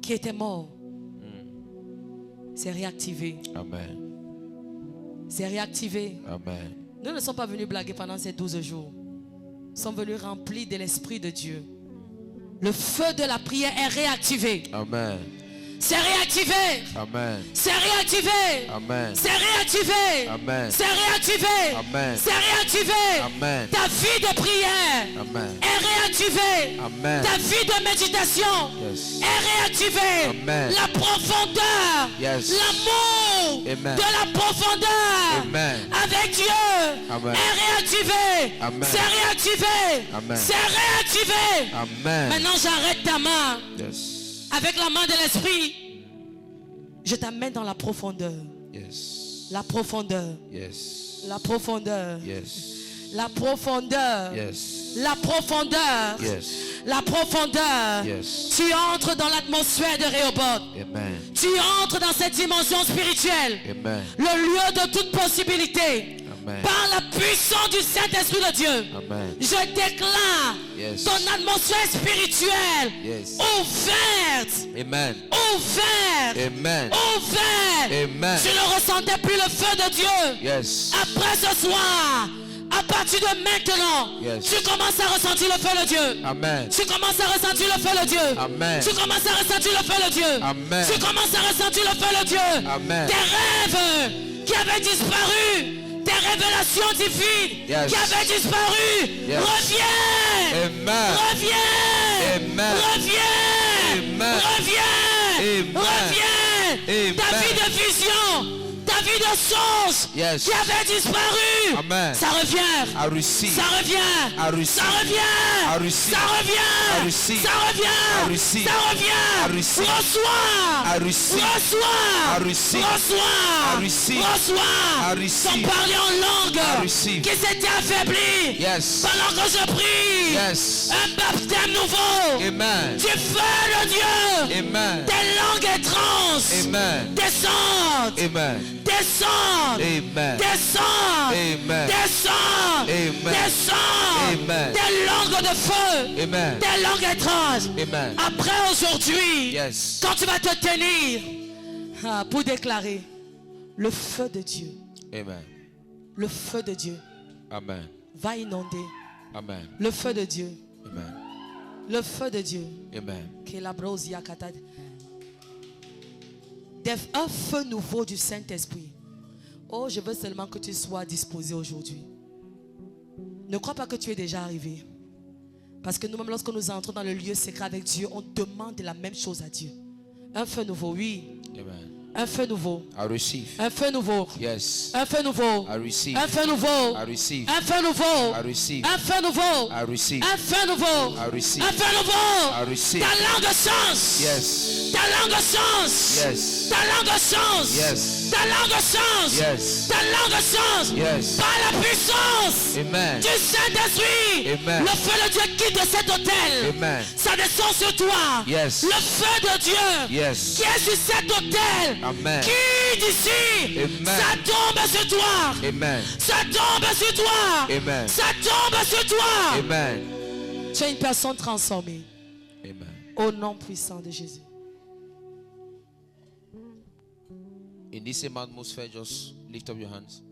qui était mort, c'est réactivé. Amen. C'est réactivé. Amen. Nous ne sommes pas venus blaguer pendant ces 12 jours. Nous sommes venus remplis de l'Esprit de Dieu. Le feu de la prière est réactivé. Amen. C'est réactivé. Amen. C'est réactivé. Amen. C'est réactivé. Amen. C'est réactivé. Amen. C'est réactivé. Amen. Ta vie de prière Amen. est réactivée. Amen. Ta vie de méditation Yes. est réactivée. Amen. La profondeur, Yes. l'amour Amen. de la profondeur Amen. avec Dieu Amen. est réactivé. Amen. C'est réactivé. Amen. C'est réactivé. Amen. Maintenant, j'arrête ta main. Yes. Avec la main de l'esprit, je t'amène dans la profondeur. Yes. La profondeur. Yes. La profondeur. Yes. La profondeur. Yes. La profondeur. Yes. La profondeur. Yes. Tu entres dans l'atmosphère de Rehoboth. Amen. Tu entres dans cette dimension spirituelle. Amen. Le lieu de toute possibilité. Amen. Par la puissance du Saint-Esprit de Dieu. Amen. Je déclare Yes. ton atmosphère spirituelle Yes. ouverte. Amen. Ouverte. Amen. Ouverte. Amen. Tu ne ressentais plus le feu de Dieu. Yes. Après ce soir, à partir de maintenant, Yes. tu commences à ressentir le feu de Dieu. Amen. Tu commences à ressentir le feu de Dieu. Amen. Tu commences à ressentir le feu de Dieu. Amen. Tu commences à ressentir le feu de Dieu. Amen. Tes rêves qui avaient disparu, tes révélations divines Yes. qui avaient disparu, Yes. reviens. Amen. Reviens. Amen. Reviens. Amen. Reviens. Amen. Reviens. Amen. Ta vie de vision, ta vie de songe Yes. qui avait disparu. Amen. Ça revient. I receive. Ça revient. I receive. Ça revient. I receive. Ça revient. I receive. Ça revient. I receive. Ça revient. I receive. Reçois. I receive. Reçois. I receive. Reçois. I receive. Reçois. I receive. Ton parler en langue I receive. qui s'était affaibli. Yes. Pendant que je prie. Yes. Un baptême nouveau. Amen. Du feu de Dieu. Amen. Des langues étranges. Amen. Descendent. Amen. Descendent. Amen. Descendent. Amen. Descendent. Amen. Descendent. Amen. Des langues de feu. Amen. Des langues étranges. Amen. Après aujourd'hui, Yes. quand tu vas te tenir pour déclarer le feu de Dieu, Amen. le feu de Dieu Amen. va inonder. Amen. Le feu de Dieu. Amen. Le feu de Dieu. Amen. Un feu nouveau du Saint-Esprit. Oh, je veux seulement que tu sois disposé aujourd'hui. Ne crois pas que tu es déjà arrivé. Parce que nous-mêmes, lorsque nous entrons dans le lieu secret avec Dieu, on demande la même chose à Dieu. Un feu nouveau, oui. Amen. Un feu nouveau. I receive. Un feu nouveau. Yes. Un feu nouveau. I receive. Un feu nouveau. I receive. Un feu nouveau. I receive. Un feu nouveau. I receive. Un feu nouveau. I receive. Un feu nouveau. I receive. Ta langue change. Yes. Ta langue change. Yes. Ta langue change. Yes. Ta langue change. Yes. Ta langue change. Yes. Par la puissance Amen. du Saint-Esprit. Amen. Le feu de Dieu quitte de cet hôtel. Amen. Ça descend sur toi. Yes. Le feu de Dieu Yes. qui est sur cet hôtel. Amen. Qui d'ici. Amen. Ça tombe sur toi. Amen. Ça tombe sur toi. Amen. Ça tombe sur toi. Amen. Tu es une personne transformée. Amen. Au nom puissant de Jésus. In this same atmosphere, just lift up your hands.